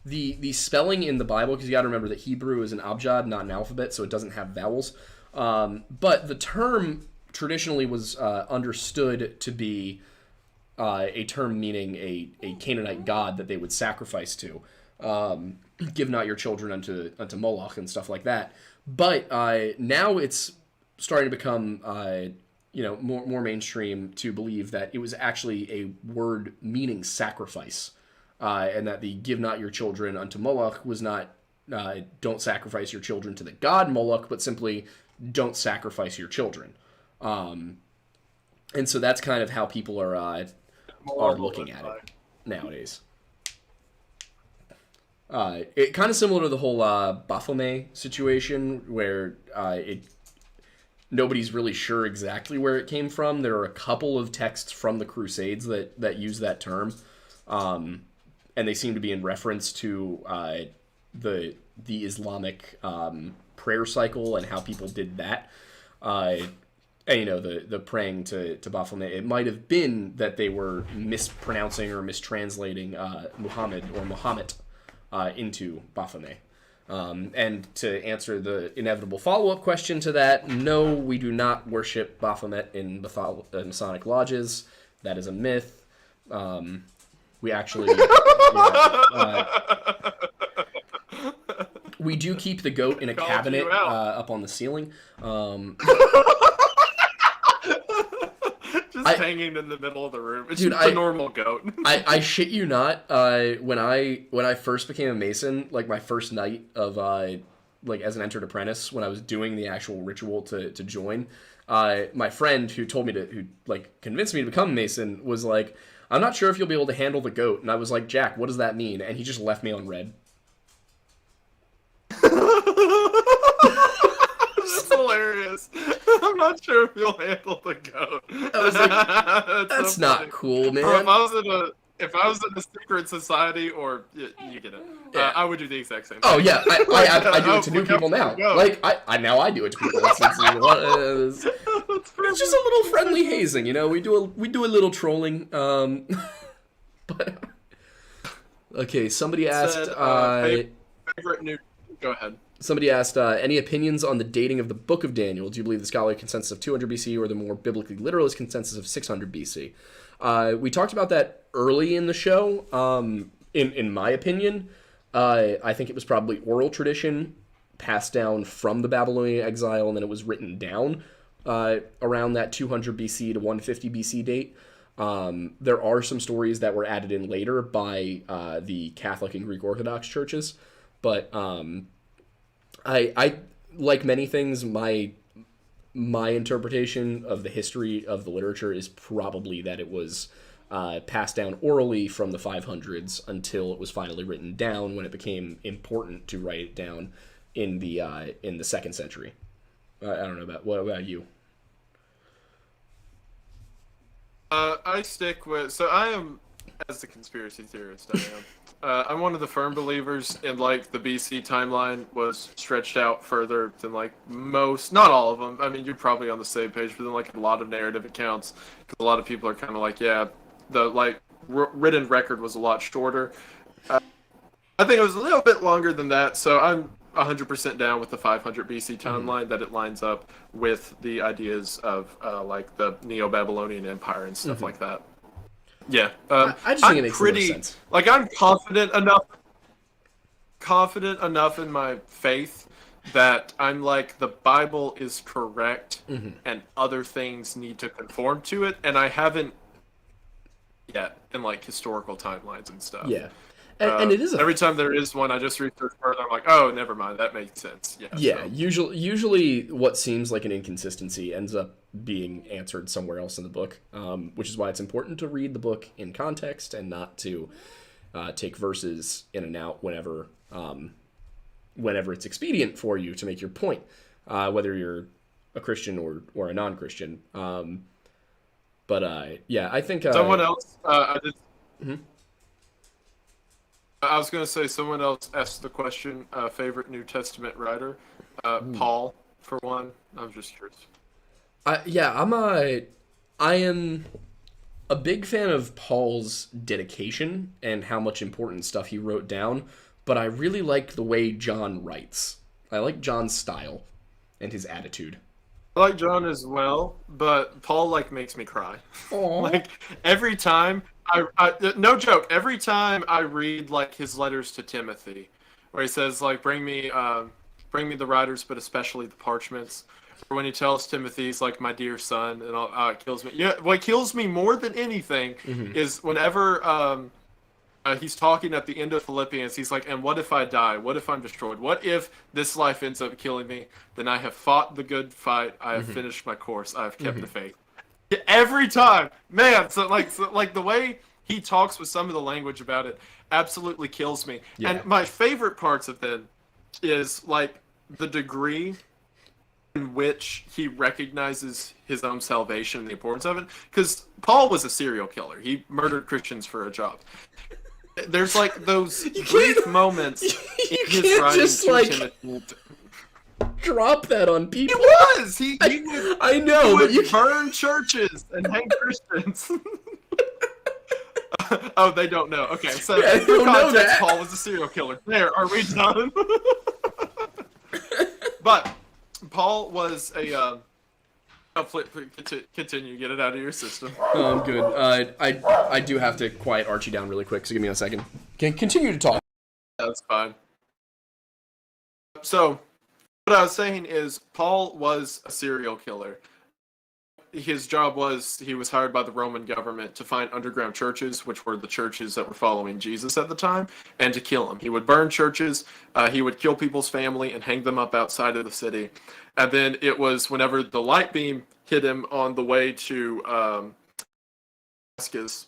The spelling in the Bible, because you got to remember that Hebrew is an abjad, not an alphabet, so it doesn't have vowels. But the term traditionally was understood to be a term meaning a Canaanite god that they would sacrifice to. Give not your children unto Moloch and stuff like that. But now it's starting to become more mainstream to believe that it was actually a word meaning sacrifice, and that the give not your children unto Moloch was not don't sacrifice your children to the god Moloch, but simply don't sacrifice your children. And so that's kind of how people are looking at it nowadays. It kind of similar to the whole Baphomet situation, where nobody's really sure exactly where it came from. There are a couple of texts from the Crusades that use that term, and they seem to be in reference to the Islamic prayer cycle and how people did that. And the praying to Baphomet. It might have been that they were mispronouncing or mistranslating Muhammad or Muhammad into Baphomet. And to answer the inevitable follow-up question to that, no, we do not worship Baphomet in Masonic lodges. That is a myth. We actually... we do keep the goat in a cabinet up on the ceiling. Just hanging in the middle of the room. It's just a normal goat. I shit you not. When I first became a Mason, like my first night of as an entered apprentice, when I was doing the actual ritual to join, my friend who convinced me to become a Mason was like, I'm not sure if you'll be able to handle the goat. And I was like, Jack, what does that mean? And he just left me on red. That's hilarious. I'm not sure if you'll handle the goat. I was like, that's so not funny. cool, Or man. if I was in a secret society, or you get it, Yeah. I would do the exact same thing. Oh yeah, I do it to new Look how people now. far to go. Like I do it to people. It's just a little friendly hazing, you know. We do a little trolling. But okay, somebody asked. Favorite new. Go ahead. Somebody asked, any opinions on the dating of the Book of Daniel? Do you believe the scholarly consensus of 200 BC or the more biblically literalist consensus of 600 BC? We talked about that early in the show. In my opinion, I think it was probably oral tradition passed down from the Babylonian exile, and then it was written down around that 200 BC to 150 BC date. There are some stories that were added in later by the Catholic and Greek Orthodox churches, but I like many things, my interpretation of the history of the literature is probably that it was passed down orally from the 500s until it was finally written down when it became important to write it down in the 2nd century. I don't know what about you? I stick with. So I am, as the conspiracy theorist, I am. I'm one of the firm believers in like the BC timeline was stretched out further than like most, not all of them. I mean, you're probably on the same page, but then like a lot of narrative accounts, because a lot of people are kind of like, yeah, the like written record was a lot shorter. I think it was a little bit longer than that, so I'm 100% down with the 500 BC timeline, that it lines up with the ideas of like the Neo-Babylonian Empire and stuff like that. Yeah, I just think it makes pretty sense. like I'm confident enough in my faith that I'm like the Bible is correct and other things need to conform to it, and I haven't yet in like historical timelines and stuff. Yeah. And it is every time there is one, I just research further. I'm like, oh, never mind, that makes sense. Yeah. Yeah. So. Usually, what seems like an inconsistency ends up being answered somewhere else in the book, which is why it's important to read the book in context and not to take verses in and out whenever it's expedient for you to make your point, whether you're a Christian or a non-Christian. Yeah, I think someone else. I was going to say someone else asked the question, favorite New Testament writer, Paul, for one. I'm just curious. I am a big fan of Paul's dedication and how much important stuff he wrote down, but I really like the way John writes. I like John's style and his attitude. I like John as well, but Paul like makes me cry. Like every time I no joke, every time I read like his letters to Timothy, where he says like bring me the writers, but especially the parchments. Or when he tells Timothy, he's like my dear son, and it kills me. Yeah, what kills me more than anything is whenever he's talking at the end of Philippians, he's like, and what if I die? What if I'm destroyed? What if this life ends up killing me? Then I have fought the good fight. I have finished my course. I have kept the faith. Every time, man. So like the way he talks with some of the language about it absolutely kills me. Yeah. And my favorite parts of it is like the degree in which he recognizes his own salvation and the importance of it. Because Paul was a serial killer. He murdered Christians for a job. There's like those brief moments in his writing just to like Timothy. Drop that on people. He was. He would. I know, he but you would burn churches and hang Christians. Oh, they don't know. Okay, so yeah, for context, Paul was a serial killer. There, are we done? But Paul was a. Continue. Get it out of your system. Oh, I'm good. I do have to quiet Archie down really quick, so give me a second. Can continue to talk. That's fine. So, what I was saying is, Paul was a serial killer. His job was, he was hired by the Roman government to find underground churches, which were the churches that were following Jesus at the time, and to kill them. He would burn churches, he would kill people's family and hang them up outside of the city. And then it was whenever the light beam hit him on the way to Damascus,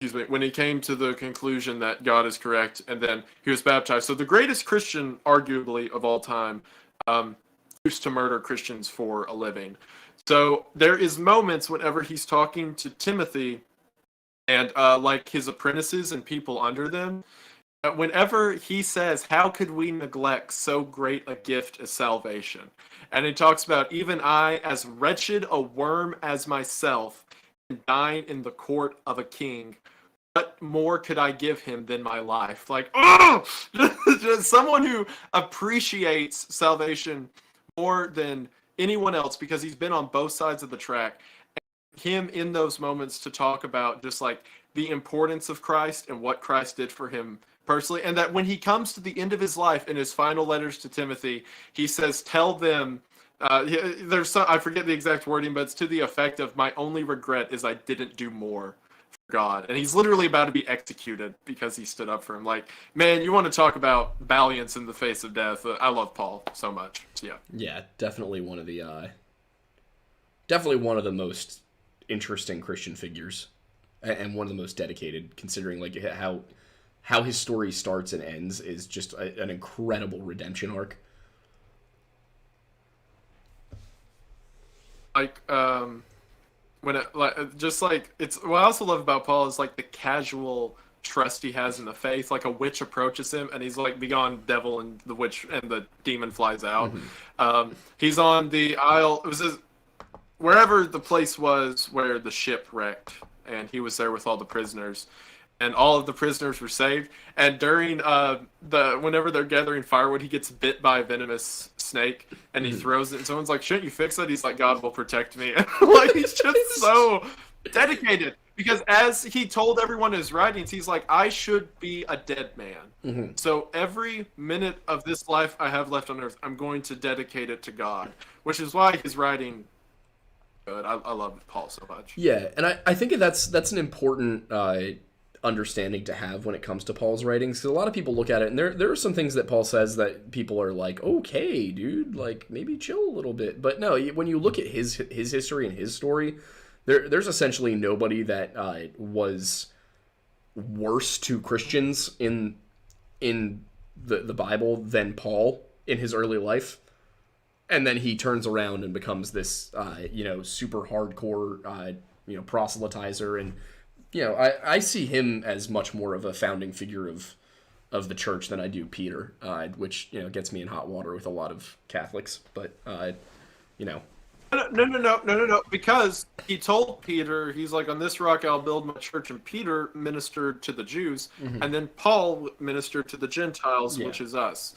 excuse me, when he came to the conclusion that God is correct, and then he was baptized. So the greatest Christian, arguably, of all time, used to murder Christians for a living. So there is moments whenever he's talking to Timothy and like his apprentices and people under them, whenever he says, how could we neglect so great a gift as salvation? And he talks about, even I, as wretched a worm as myself, and dying in the court of a king, what more could I give him than my life? Like, oh, just someone who appreciates salvation more than anyone else, because he's been on both sides of the track. And him in those moments to talk about just like the importance of Christ and what Christ did for him personally, and that when he comes to the end of his life in his final letters to Timothy, he says, tell them, there's some, I forget the exact wording, but it's to the effect of, my only regret is I didn't do more for God. And he's literally about to be executed because he stood up for him. Like, man, you want to talk about valiance in the face of death. I love Paul so much. So, yeah. Yeah, definitely one of the most interesting Christian figures, and one of the most dedicated, considering like how his story starts and ends is just an incredible redemption arc. Like, when it, like, just like, it's what I also love about Paul is like the casual trust he has in the faith. Like, a witch approaches him and he's like, begone, devil, and the witch and the demon flies out. He's on the Isle, it was wherever the place was where the ship wrecked, and he was there with all the prisoners, and all of the prisoners were saved. And during whenever they're gathering firewood, he gets bit by a venomous snake, and he throws it, and someone's like, shouldn't you fix it? He's like, God will protect me. Like, he's just so dedicated, because as he told everyone in his writings, he's like, I should be a dead man. So every minute of this life I have left on earth, I'm going to dedicate it to God, which is why his writing good. I love Paul so much. Yeah, and I think that's an important understanding to have when it comes to Paul's writings, because a lot of people look at it and there are some things that Paul says that people are like, okay, dude, like maybe chill a little bit. But no, when you look at his history and his story, there's essentially nobody that was worse to Christians in the Bible than Paul in his early life. And then he turns around and becomes this super hardcore proselytizer. And I see him as much more of a founding figure of the church than I do Peter, which gets me in hot water with a lot of Catholics. But No, because he told Peter, he's like, on this rock I'll build my church, and Peter ministered to the Jews, and then Paul ministered to the Gentiles, which is us.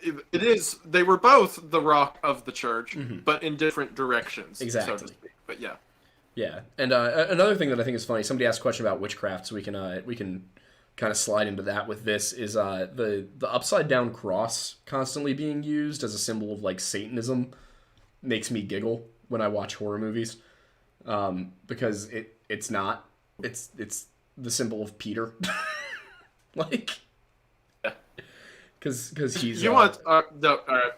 It is, they were both the rock of the church, but in different directions, exactly. so to speak. But yeah. Yeah, and another thing that I think is funny, somebody asked a question about witchcraft, so we can kind of slide into that with this, is the upside down cross constantly being used as a symbol of like Satanism makes me giggle when I watch horror movies, because it's not, it's the symbol of Peter, like, because he's want no, all right.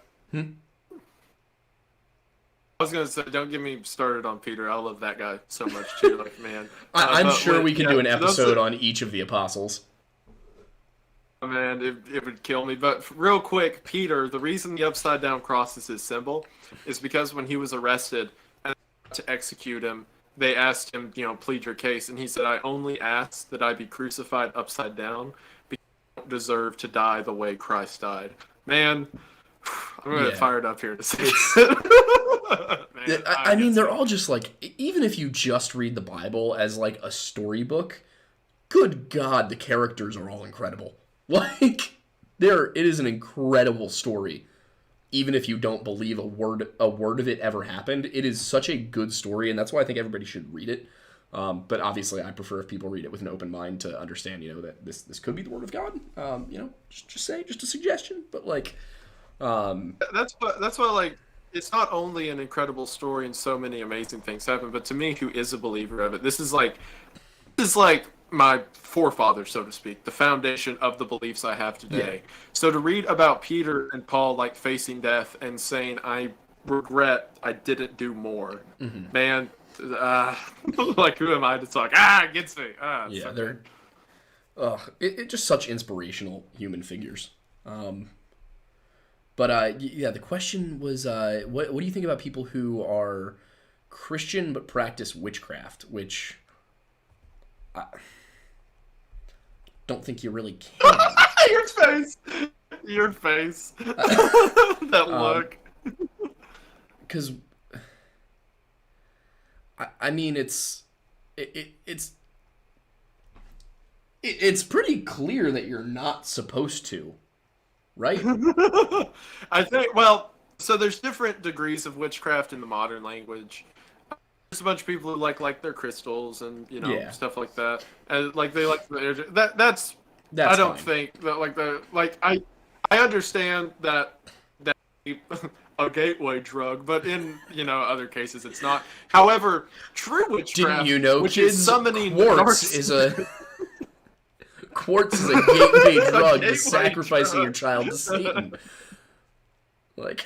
I was gonna say, don't get me started on Peter. I love that guy so much too. Like, man, I'm sure we can do an episode on each of the apostles. Man, it would kill me. But real quick, Peter, the reason the upside down cross is his symbol is because when he was arrested and to execute him, they asked him, plead your case, and he said, I only ask that I be crucified upside down because I don't deserve to die the way Christ died. Man, I'm gonna get fired up here to say Man, I mean, they're all just like, even if you just read the Bible as like a storybook, good God, the characters are all incredible. Like, it is an incredible story. Even if you don't believe a word of it ever happened, it is such a good story, and that's why I think everybody should read it. But obviously, I prefer if people read it with an open mind to understand, that this could be the word of God. Just a suggestion. But like, that's why like, it's not only an incredible story and so many amazing things happen, but to me, who is a believer of it, this is like my forefather, so to speak, the foundation of the beliefs I have today. Yeah. So to read about Peter and Paul like facing death and saying, I regret I didn't do more, man, Like, who am I to talk? Ah, it gets me. Ah, it's Yeah, okay. they're just such inspirational human figures. But yeah, the question was, what do you think about people who are Christian but practice witchcraft? Which I don't think you really can. Your face. Your face. That look. Because I mean, it's pretty clear that you're not supposed to, right? I think, well, so there's different degrees of witchcraft in the modern language. There's a bunch of people who like their crystals and Yeah, stuff like that, and like they like the energy. That's I that's don't fine. think that I understand that a gateway drug, but in other cases it's not. However, true Didn't witchcraft, you know, which kids? is summoning the dark Quartz is a gateway a drug to gateway sacrificing your drug. child to Satan. Like,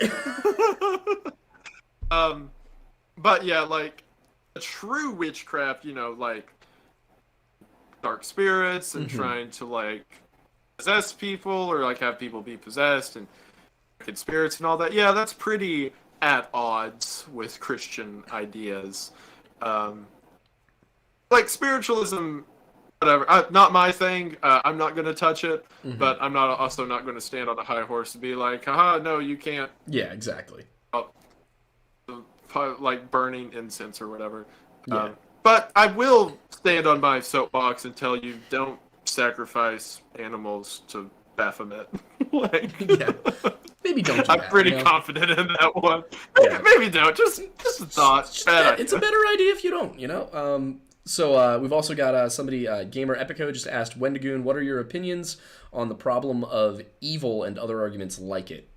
But yeah, like a true witchcraft, like dark spirits and trying to like possess people or like have people be possessed and wicked spirits and all that. Yeah, that's pretty at odds with Christian ideas. Um, like spiritualism, whatever. Not my thing. I'm not gonna touch it, but I'm also not gonna stand on a high horse and be like, haha, no, you can't. yeah, exactly. Like burning incense or whatever. Yeah, But I will stand on my soapbox and tell you don't sacrifice animals to Baphomet. Like, yeah. Maybe don't do I'm that. pretty you know? confident in that one. Yeah. Maybe don't. Just a thought. Bad idea. It's a better idea if you don't. So we've also got somebody, Gamer Epico, just asked Wendigoon, what are your opinions on the problem of evil and other arguments like it?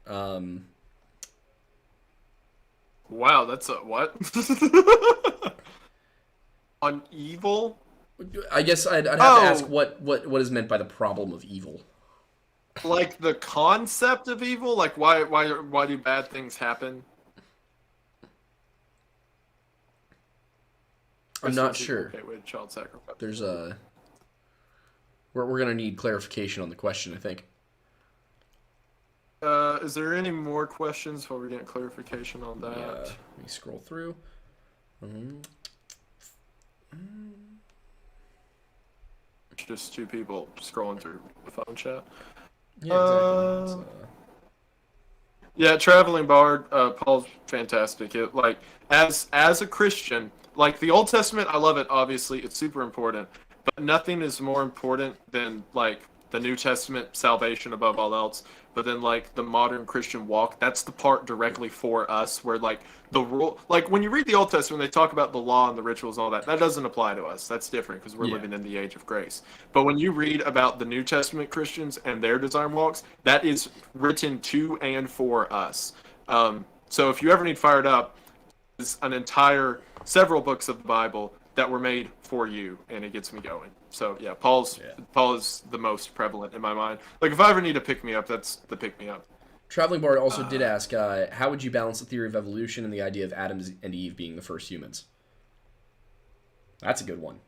Wow, that's a what? On evil? I guess I'd have to ask Oh, what is meant by the problem of evil. like the concept of evil? Like why do bad things happen? I'm This not was sure. okay with child sacrifice. There's a we're gonna need clarification on the question, I think. Is there any more questions while we're getting clarification on that? Let me scroll through. Just two people scrolling through the phone chat. Yeah, exactly. Yeah, Traveling Bard, Paul's fantastic. It, like as a Christian, like the Old Testament, I love it. Obviously, it's super important, but nothing is more important than like the New Testament, salvation above all else. But then like the modern Christian walk, that's the part directly for us, where like the rule, like when you read the Old Testament, they talk about the law and the rituals and all that. That doesn't apply to us. That's different because we're Yeah. living in the age of grace. But when you read about the New Testament Christians and their design walks, that is written to and for us. So if you ever need fired up, there's an entire several books of the Bible that were made for you, and it gets me going. So yeah, Paul is the most prevalent in my mind. Like if I ever need to pick me up, that's the pick me up. Traveling Bard also did ask, how would you balance the theory of evolution and the idea of Adam and Eve being the first humans? That's a good one.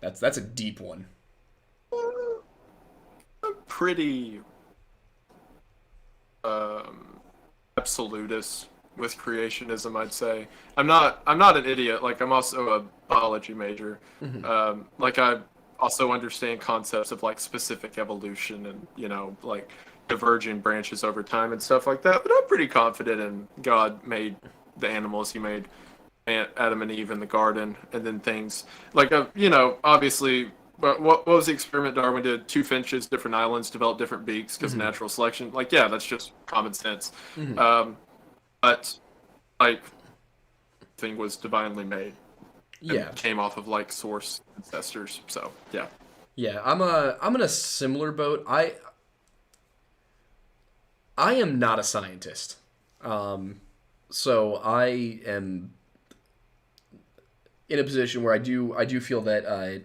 That's a deep one. I'm pretty absolutist with creationism, I'd say. I'm not an idiot. Like I'm also a biology major. Like I also understand concepts of like specific evolution and like diverging branches over time and stuff like that. But I'm pretty confident in God made the animals. He made Adam and Eve in the garden, and then things like obviously. But what was the experiment Darwin did? Two finches, different islands, developed different beaks because of natural selection. Like, yeah, that's just common sense. But like, thing was divinely made. Yeah. Came off of like source ancestors. So yeah. Yeah, I'm in a similar boat. I am not a scientist. So I am in a position where I do feel that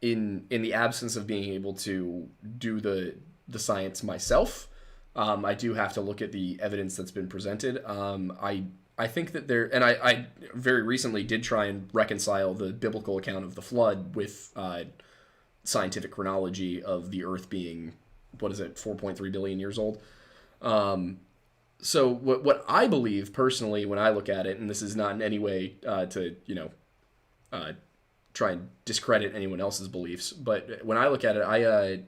in the absence of being able to do the science myself, I do have to look at the evidence that's been presented. I I think that there, and I very recently did try and reconcile the biblical account of the flood with scientific chronology of the Earth being, what is it, 4.3 billion years old. So what I believe personally when I look at it, and this is not in any way to try and discredit anyone else's beliefs, but when I look at it,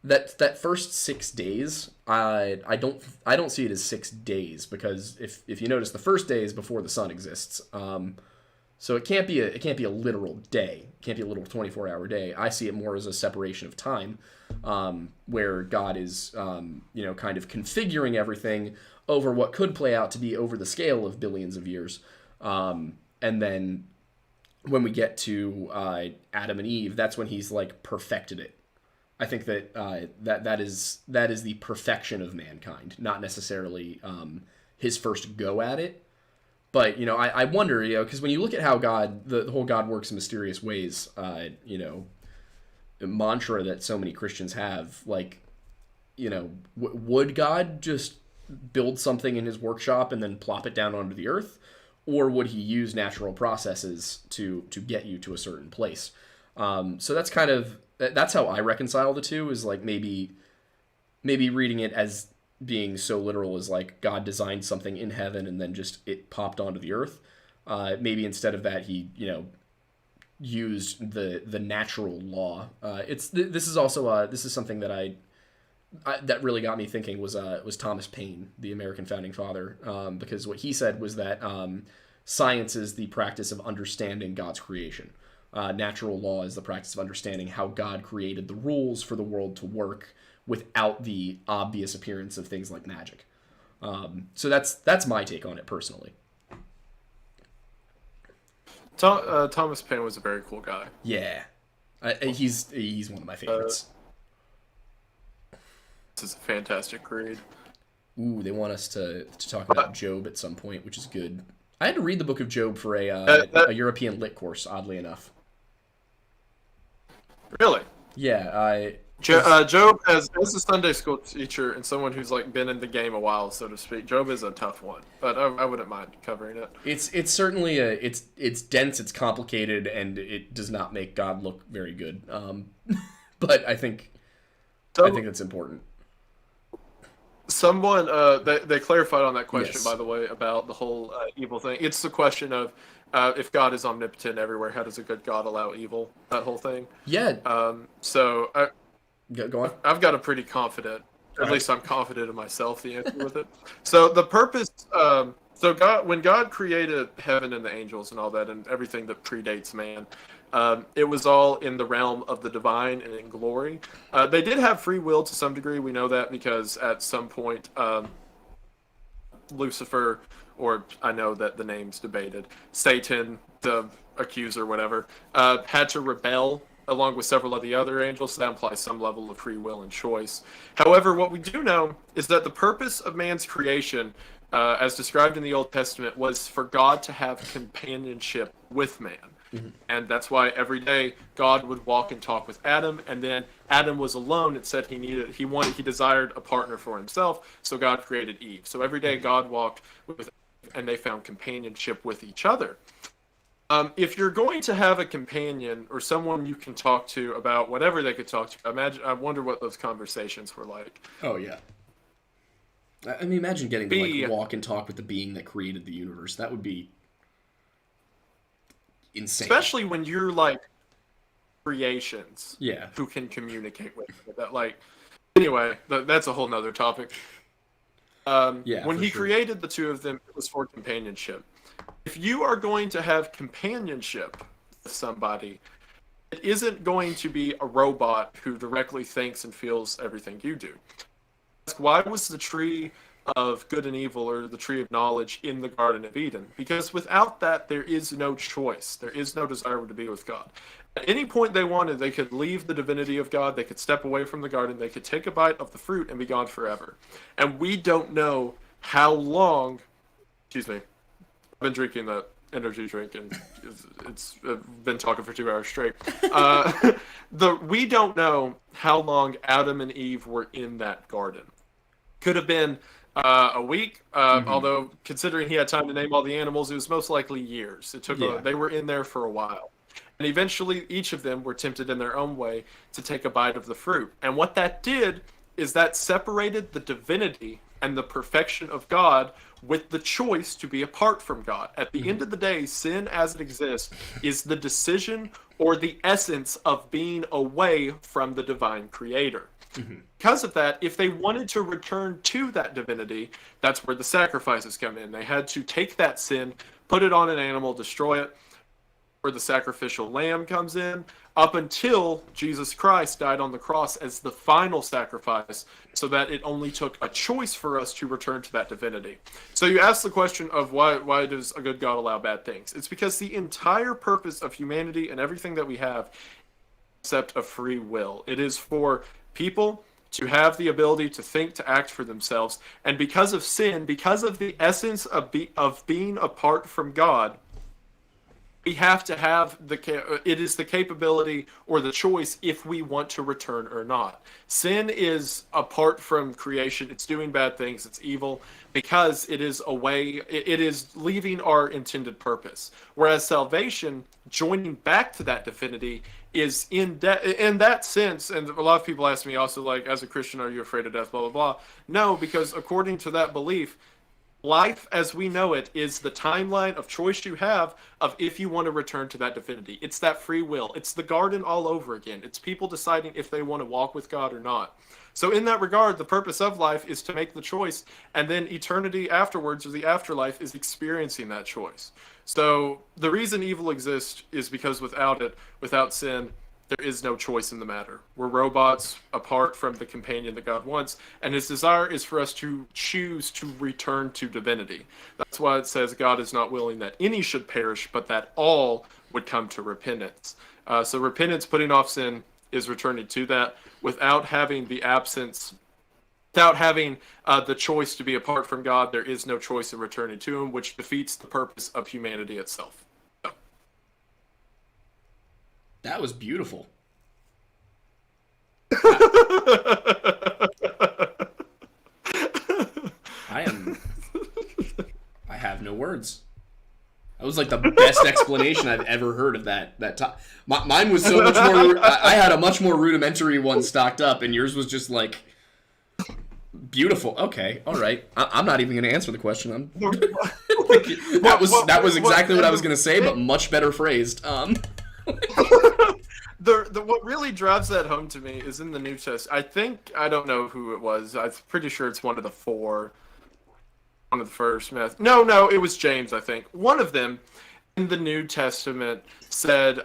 that first 6 days, I don't see it as 6 days, because if you notice, the first day is before the sun exists. So it can't be a literal day. It can't be a literal 24-hour day. I see it more as a separation of time, where God is kind of configuring everything over what could play out to be over the scale of billions of years. And then when we get to Adam and Eve, that's when he's like perfected it. I think that that is the perfection of mankind, not necessarily his first go at it. But I wonder, because when you look at how God, the whole God works in mysterious ways, mantra that so many Christians have, like, would God just build something in his workshop and then plop it down onto the earth, or would he use natural processes to get you to a certain place? So that's how I reconcile the two, is like maybe reading it as being so literal as like God designed something in heaven and then just it popped onto the earth. Maybe instead of that, he used the natural law. This is something that that really got me thinking was Thomas Paine, the American founding father, because what he said was that science is the practice of understanding God's creation. Natural law is the practice of understanding how God created the rules for the world to work without the obvious appearance of things like magic. So that's my take on it personally. Thomas Paine was a very cool guy. Yeah, he's one of my favorites. This is a fantastic read. Ooh, they want us to talk about Job at some point, which is good. I had to read the book of Job for a European lit course, oddly enough. Really? Yeah, Job, as a Sunday school teacher and someone who's like been in the game a while, so to speak, Job is a tough one, but I wouldn't mind covering it. It's certainly it's dense, it's complicated, and it does not make God look very good. But I think that's important. Someone they clarified on that question, Yes. by the way, about the whole evil thing. It's the question of if God is omnipotent everywhere, how does a good God allow evil? That whole thing. Yeah. So Go on. I've got a pretty confident, at least I'm confident in myself, the answer with it. So the purpose, when God created heaven and the angels and all that and everything that predates man, it was all in the realm of the divine and in glory. They did have free will to some degree. We know that because at some point, Lucifer, or I know that the name's debated, Satan, the accuser, whatever, had to rebel along with several of the other angels, so that implies some level of free will and choice. However, what we do know is that the purpose of man's creation, as described in the Old Testament, was for God to have companionship with man. Mm-hmm. And that's why every day God would walk and talk with Adam, and then Adam was alone. It said he desired a partner for himself, so God created Eve. So every day God walked with, and they found companionship with each other. If you're going to have a companion or someone you can talk to about whatever they could talk to, I wonder what those conversations were like. Oh yeah. I mean, imagine getting to like walk and talk with the being that created the universe. That would be insane. Especially when you're like creations. Yeah. Who can communicate with you. That like. Anyway, that's a whole nother topic. When he created the two of them, it was for companionship. If you are going to have companionship with somebody, it isn't going to be a robot who directly thinks and feels everything you do. Why was the tree of good and evil, or the tree of knowledge, in the Garden of Eden? Because without that, there is no choice. There is no desire to be with God. At any point they wanted, they could leave the divinity of God, they could step away from the garden, they could take a bite of the fruit and be gone forever. And we don't know how long, excuse me, I've been drinking that energy drink and it's been talking for 2 hours straight. We don't know how long Adam and Eve were in that garden. Could have been A week, although considering he had time to name all the animals, it was most likely years. It took they were in there for a while. And eventually each of them were tempted in their own way to take a bite of the fruit. And what that did is that separated the divinity and the perfection of God with the choice to be apart from God. At the end of the day, sin as it exists is the decision or the essence of being away from the divine creator. Because of that, if they wanted to return to that divinity, that's where the sacrifices come in. They had to take that sin, put it on an animal, destroy it, where the sacrificial lamb comes in, up until Jesus Christ died on the cross as the final sacrifice, so that it only took a choice for us to return to that divinity. So you ask the question of why does a good God allow bad things? It's because the entire purpose of humanity and everything that we have is the concept of free will. It is for people to have the ability to think, to act for themselves. And because of sin, because of the essence of being apart from God, we have to have it is the capability or the choice if we want to return or not. Sin is apart from creation. It's doing bad things. It's evil because it is it is leaving our intended purpose. Whereas salvation, joining back to that divinity, is in that sense. And a lot of people ask me also, like, as a Christian, are you afraid of death, blah, blah, blah. No, because according to that belief, life as we know it is the timeline of choice you have of if you want to return to that divinity. It's that free will. It's the garden all over again. It's people deciding if they want to walk with God or not. So in that regard, the purpose of life is to make the choice, and then eternity afterwards, or the afterlife, is experiencing that choice. So the reason evil exists is because without sin, there is no choice in the matter. We're robots apart from the companion that God wants, and his desire is for us to choose to return to divinity. That's why it says God is not willing that any should perish, but that all would come to repentance. So repentance, putting off sin, is returning to that without having the choice to be apart from God. There is no choice in returning to him, which defeats the purpose of humanity itself. That was beautiful. I have no words. That was like the best explanation I've ever heard of that. Mine was so much more. I had a much more rudimentary one stocked up, and yours was just like beautiful. Okay, all right. I'm not even going to answer the question. That was exactly what I was going to say, but much better phrased. What really drives that home to me is in the New Testament. I don't know who it was. I'm pretty sure it's one of the four. One of the first. No, it was James, I think. One of them in the New Testament said,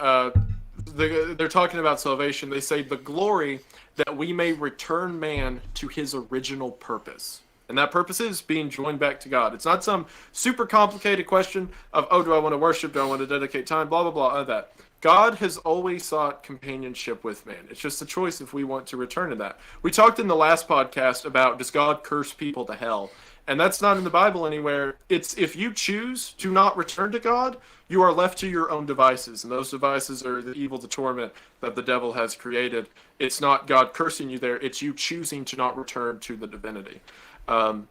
they're talking about salvation. They say, the glory that we may return man to his original purpose. And that purpose is being joined back to God. It's not some super complicated question of, do I want to worship? Do I want to dedicate time? Blah, blah, blah, all that. God has always sought companionship with man. It's just a choice if we want to return to that. We talked in the last podcast about, does God curse people to hell? And that's not in the Bible anywhere. It's if you choose to not return to God, you are left to your own devices. And those devices are the evil, the torment that the devil has created. It's not God cursing you there. It's you choosing to not return to the divinity. But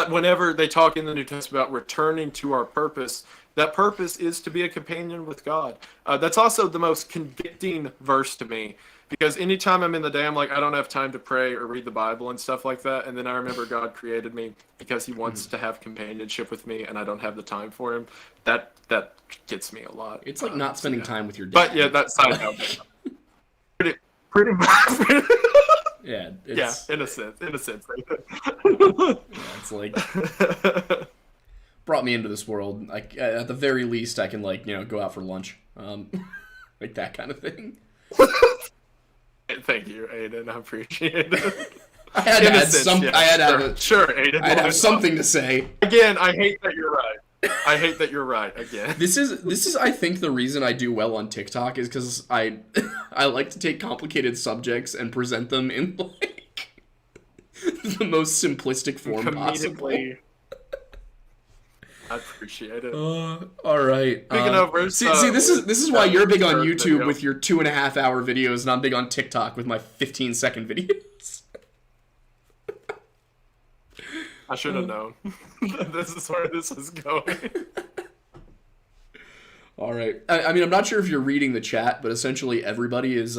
whenever they talk in the New Testament about returning to our purpose, that purpose is to be a companion with God. That's also the most convicting verse to me, because anytime I'm in the day, I'm like, I don't have time to pray or read the Bible and stuff like that. And then I remember God created me because he wants to have companionship with me, and I don't have the time for him. That gets me a lot. It's like not spending time with your dad. But yeah, that's side note. Pretty much. Yeah. Yeah, in a sense. Yeah, it's like brought me into this world. Like at the very least, I can go out for lunch, like that kind of thing. Thank you, Aidan. I appreciate it. I had to add some. Yeah, I had to sure, Aidan. I had to have something to say. Again, I hate that you're right. I hate that you're right again. This is I think the reason I do well on TikTok is because I like to take complicated subjects and present them in like the most simplistic form possible. I appreciate it. All right. Speaking of, see, this is why you're big on YouTube with your 2.5-hour videos, and I'm big on TikTok with my 15-second videos. I should have known. This is where this is going. All right. I mean, I'm not sure if you're reading the chat, but essentially everybody is,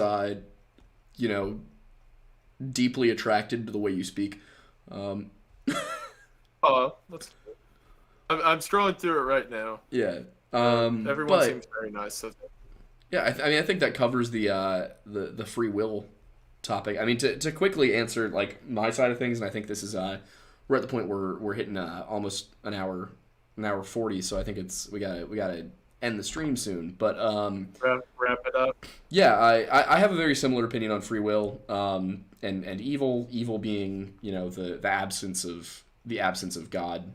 deeply attracted to the way you speak. Oh, that's good. I'm scrolling through it right now. Yeah. Everyone but seems very nice. So. yeah, I mean, I think that covers the free will topic. I mean, to quickly answer like my side of things, and I think this is we're at the point where we're hitting almost an hour 40. So I think we gotta end the stream soon. But Wrap it up. yeah, I have a very similar opinion on free will. And evil being the absence of God,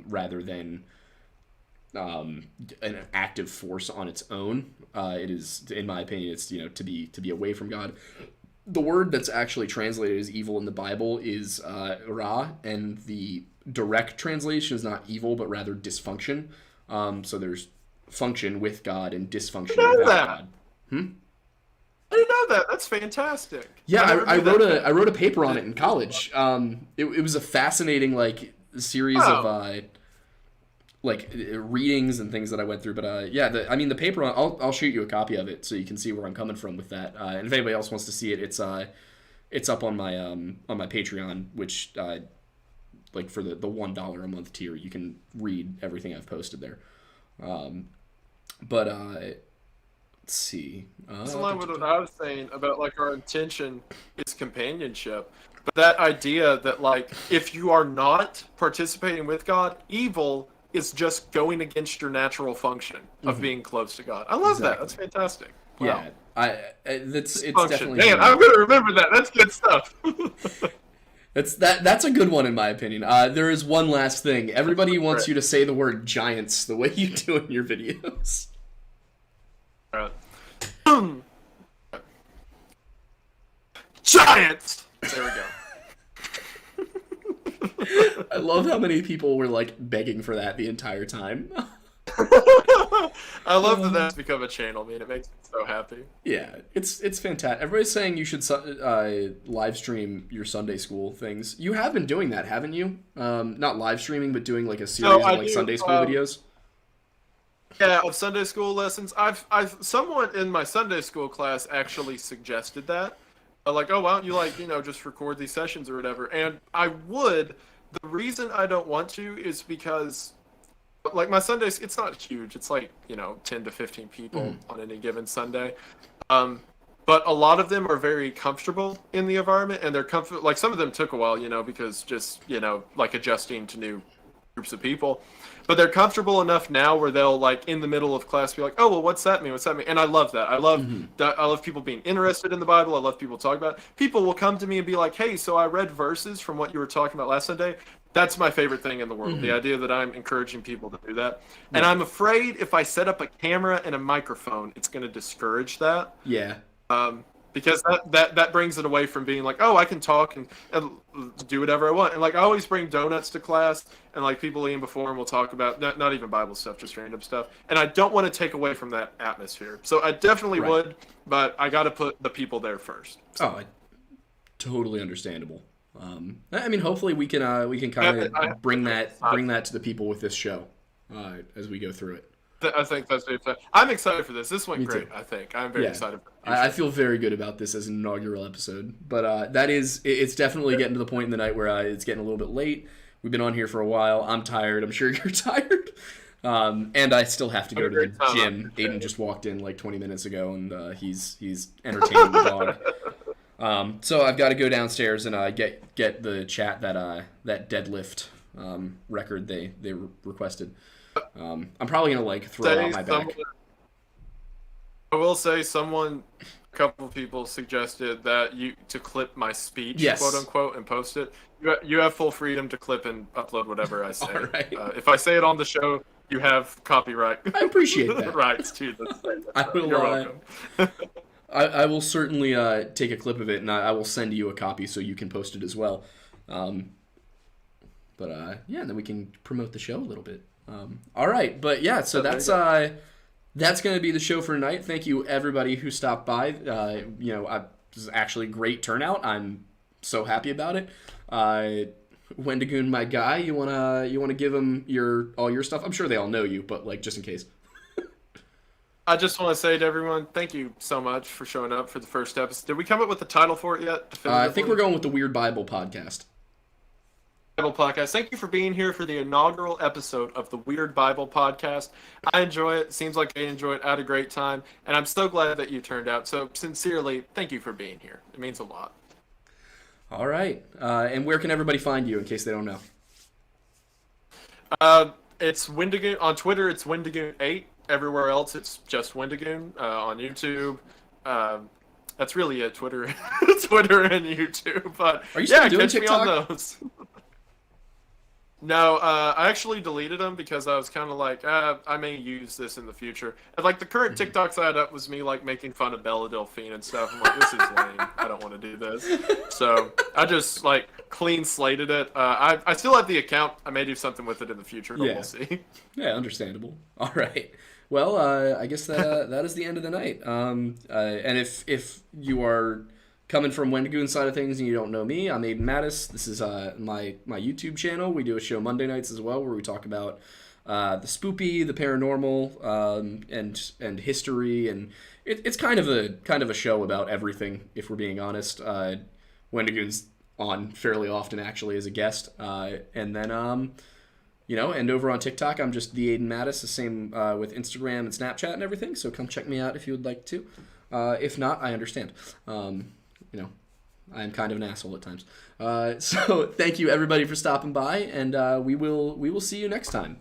rather than an active force on its own. It is, in my opinion, it's to be away from God. The word that's actually translated as evil in the Bible is ra, and the direct translation is not evil, but rather dysfunction. So there's function with God and dysfunction without God. I didn't know that. That's fantastic. Yeah, I wrote a paper on it in college. It was a fascinating series of readings and things that I went through. But yeah, the paper I'll shoot you a copy of it so you can see where I'm coming from with that. And if anybody else wants to see it, it's up on my Patreon, which for the $1 a month tier, you can read everything I've posted there. Let's see. It's along with what I was saying about our intention is companionship, but that idea that if you are not participating with God, evil is just going against your natural function of being close to God. I love that. That's fantastic. Wow. Yeah, it's function. definitely. Man, I'm gonna remember that. That's good stuff. That's a good one in my opinion. There is one last thing. Everybody wants you to say the word giants the way you do in your videos. All right. Giants. There we go. I love how many people were begging for that the entire time. I love that that's become a channel. I mean, it makes me so happy. Yeah, it's fantastic. Everybody's saying you should live stream your Sunday school things. You have been doing that, haven't you? Not live streaming, but doing a series of Sunday school videos. Yeah, of Sunday school lessons. I've someone in my Sunday school class actually suggested that. Oh, why don't you just record these sessions or whatever? And I would. The reason I don't want to is because my Sundays, it's not huge. It's 10 to 15 people on any given Sunday. But a lot of them are very comfortable in the environment, and they're comfortable. Some of them took a while, because just, adjusting to new groups of people. But they're comfortable enough now where they'll in the middle of class be like, oh, well, what's that mean? What's that mean? And I love that. I love people being interested in the Bible. I love people talking about it. People will come to me and be like, hey, so I read verses from what you were talking about last Sunday. That's my favorite thing in the world. The idea that I'm encouraging people to do that. And I'm afraid if I set up a camera and a microphone, it's going to discourage that. Yeah. Because that brings it away from being oh, I can talk and do whatever I want. And I always bring donuts to class, and people in before and we'll talk about not even Bible stuff, just random stuff. And I don't want to take away from that atmosphere. So I definitely would, but I got to put the people there first. So. Oh, totally understandable. I mean, hopefully we can kind of bring that to the people with this show as we go through it. I think that's very fun. I'm excited for this. This went great, too. I think. I'm very excited for it. I feel very good about this as an inaugural episode. But it's definitely getting to the point in the night where it's getting a little bit late. We've been on here for a while. I'm tired. I'm sure you're tired. And I still have to go to the gym. Aidan just walked in 20 minutes ago, and he's entertaining the dog. So I've got to go downstairs and get the chat that deadlift record they requested. I'm probably gonna throw it out my back. I will say a couple of people suggested that to clip my speech, quote unquote, and post it. You have full freedom to clip and upload whatever I say. Right. If I say it on the show, you have copyright. I appreciate that. Rights to the I will. You're welcome. I will certainly take a clip of it, and I will send you a copy so you can post it as well. And then we can promote the show a little bit. All right, but yeah, so that's going to be the show for tonight. Thank you everybody who stopped by. It was actually a great turnout. I'm so happy about it. Wendigoon, my guy, you wanna give them all your stuff? I'm sure they all know you, but like just in case. I just want to say to everyone, thank you so much for showing up for the first episode. Did we come up with the title for it yet? I think we're going with the Weird Bible podcast. Bible podcast. Thank you for being here for the inaugural episode of the Weird Bible podcast. I enjoy it. Seems like I enjoy it. I had a great time, and I'm so glad that you turned out. So sincerely, thank you for being here. It means a lot. All right. And where can everybody find you in case they don't know? It's Wendigoon on Twitter. It's Wendigoon8. Everywhere else, it's just Wendigoon. On YouTube, that's really it. Twitter, Twitter and YouTube. But are you still doing catch TikTok? me on those. No, I actually deleted them because I was kind of like, I may use this in the future. And like the current TikToks I had up was me like making fun of Bella Delphine and stuff. I'm like, this is lame. I don't want to do this. So I just like clean slated it. I still have the account. I may do something with it in the future, but we'll see. Yeah, understandable. All right. Well, I guess that is the end of the night. And if you are coming from Wendigoon's side of things and you don't know me, I'm Aidan Mattis. This is my YouTube channel. We do a show Monday nights as well where we talk about the spoopy, the paranormal, and history, and it's kind of a show about everything. If we're being honest, Wendigoon's on fairly often actually as a guest, and then and over on TikTok I'm just the Aidan Mattis. The same with Instagram and Snapchat and everything. So come check me out if you would like to. If not, I understand. I'm kind of an asshole at times. So thank you everybody for stopping by, and we will see you next time.